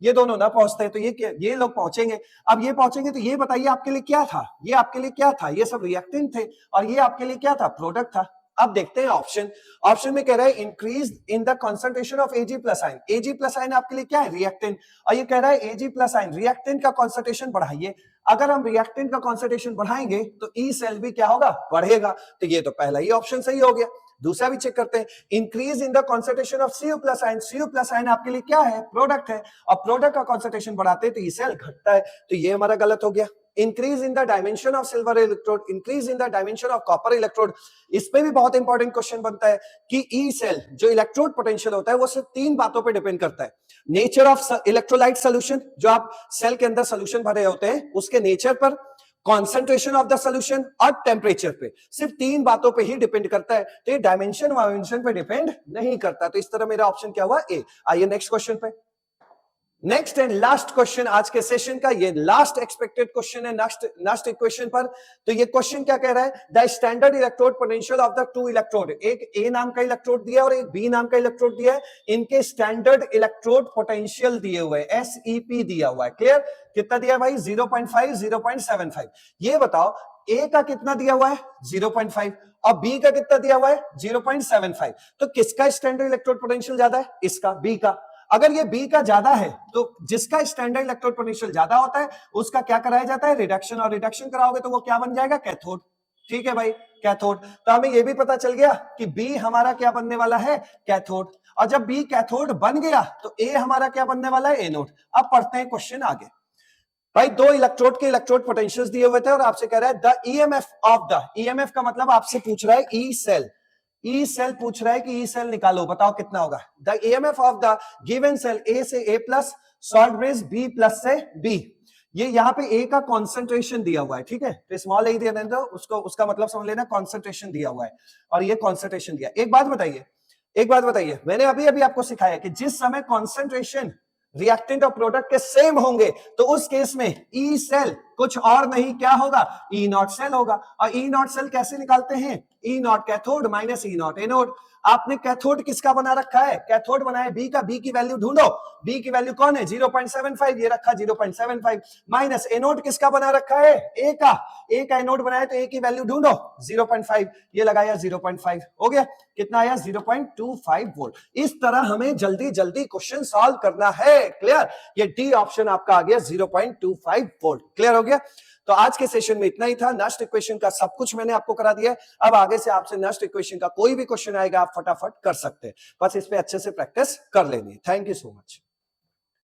Speaker 1: ये दोनों ना पहुंचते तो ये लोग पहुंचेंगे। अब ये पहुंचेंगे तो ये बताइए आपके लिए क्या था? ये आपके लिए क्या था? ये सब रिएक्टेंट थे, और ये आपके लिए क्या था? प्रोडक्ट था। अब देखते हैं ऑप्शन में कह रहा है increase in the concentration of Ag plus ion. Ag plus ion आपके लिए क्या है? रिएक्टेंट। और ये कह रहा है Ag प्लस आयन रिएक्टेंट का कंसंट्रेशन बढ़ाइए। अगर हम रिएक्टेंट का कंसंट्रेशन बढ़ाएंगे तो ई सेल भी क्या होगा? बढ़ेगा। तो ये तो पहला ही ऑप्शन सही हो गया। दूसरा भी चेक करते हैं, increase in the concentration of Cu plus ion. Cu plus ion आपके लिए क्या है? प्रोडक्ट है, और प्रोडक्ट का कॉन्सेंट्रेशन बढ़ाते हैं तो ई सेल घटता है, तो ये हमारा गलत हो गया। Increase in the dimension of silver electrode, increase in the dimension of copper electrode. इस पे भी बहुत इंपॉर्टेंट क्वेश्चन बनता है कि ई सेल जो इलेक्ट्रोड पोटेंशियल होता है वो सिर्फ 3 बातों पे डिपेंड करता है। नेचर ऑफ इलेक्ट्रोलाइट सोल्यूशन, जो आप सेल के अंदर सोल्यूशन भरे होते हैं उसके नेचर पर, कॉन्सेंट्रेशन ऑफ द सोल्यूशन और टेम्परेचर पे। सिर्फ 3 बातों पे ही डिपेंड करता है, तो ये डायमेंशन पे डिपेंड नहीं करता। तो इस तरह मेरा ऑप्शन क्या हुआ? ए। आइए नेक्स्ट क्वेश्चन पे। नेक्स्ट एंड लास्ट क्वेश्चन आज के सेशन का, ये लास्ट एक्सपेक्टेड क्वेश्चन है नेक्स्ट इक्वेशन पर। तो ये क्वेश्चन क्या कह रहा है? The standard electrode potential of the 2 electrode, एक ए नाम का इलेक्ट्रोड दिया है और एक बी नाम का इलेक्ट्रोड दिया है, इनके स्टैंडर्ड इलेक्ट्रोड पोटेंशियल दिए हुए हैं, SEP दिया हुआ है। क्लियर? कितना दिया भाई? 0.5, 0.75। ये बताओ ए का कितना दिया हुआ है? 0.5, और बी का कितना दिया हुआ है? 0.75। तो किसका स्टैंडर्ड इलेक्ट्रोड पोटेंशियल ज्यादा है? इसका, बी का। अगर ये बी का ज्यादा है तो जिसका स्टैंडर्ड इलेक्ट्रोड पोटेंशियल ज्यादा होता है उसका क्या कराया जाता है, रिडक्शन, और रिडक्शन कराओगे तो वो क्या बन जाएगा, कैथोड। ठीक है भाई, कैथोड। तो हमें ये भी पता चल गया कि बी हमारा क्या बनने वाला है, कैथोड। और जब बी कैथोड बन गया तो ए हमारा क्या बनने वाला है, एनोड। अब पढ़ते हैं क्वेश्चन आगे। भाई दो इलेक्ट्रोड के इलेक्ट्रोड पोटेंशियल्स दिए हुए थे और आपसे कह रहा है the EMF of the, EMF का मतलब आपसे पूछ रहा है ई सेल, ई सेल पूछ रहा है कि ई सेल निकालो, बताओ कितना होगा। The EMF of the given cell A से A plus, salt bridge B plus से बी। ये यहाँ पे ए का कॉन्सेंट्रेशन दिया हुआ है, ठीक है, तो स्मॉल ए दिया तो उसको उसका मतलब समझ लेना कॉन्सेंट्रेशन दिया हुआ है, और ये कॉन्सेंट्रेशन दिया। एक बात बताइए, एक बात बताइए, मैंने अभी अभी आपको सिखाया कि जिस समय कॉन्सेंट्रेशन रिएक्टेंट और प्रोडक्ट के सेम होंगे तो उस केस में ई सेल कुछ और नहीं क्या होगा, ई नॉट सेल होगा। और ई नॉट सेल कैसे निकालते हैं, E naught cathode minus E naught anode. आपने कैथोड किसका बना रखा है, कैथोड बनाया बी का, बी की वैल्यू ढूंढो, बी की वैल्यू कौन है 0.75, ये रखा 0.75, माइनस एनोड किसका बना रखा है, ए का, ए का एनोड बनाया तो ए की वैल्यू ढूंढो 0.5, ये लगाया 0.5, हो गया कितना आया 0.25 वोल्ट। इस तरह हमें जल्दी जल्दी क्वेश्चन सॉल्व करना है, क्लियर। ये डी ऑप्शन आपका आ गया 0.25 वोल्ट, क्लियर हो गया। तो आज के सेशन में इतना ही था, नष्ट इक्वेशन का सब कुछ मैंने आपको करा दिया है। अब आगे से आपसे नष्ट इक्वेशन का कोई भी क्वेश्चन आएगा आप फटाफट कर सकते हैं, बस इस पे अच्छे से प्रैक्टिस कर लेनी है। Thank you so much.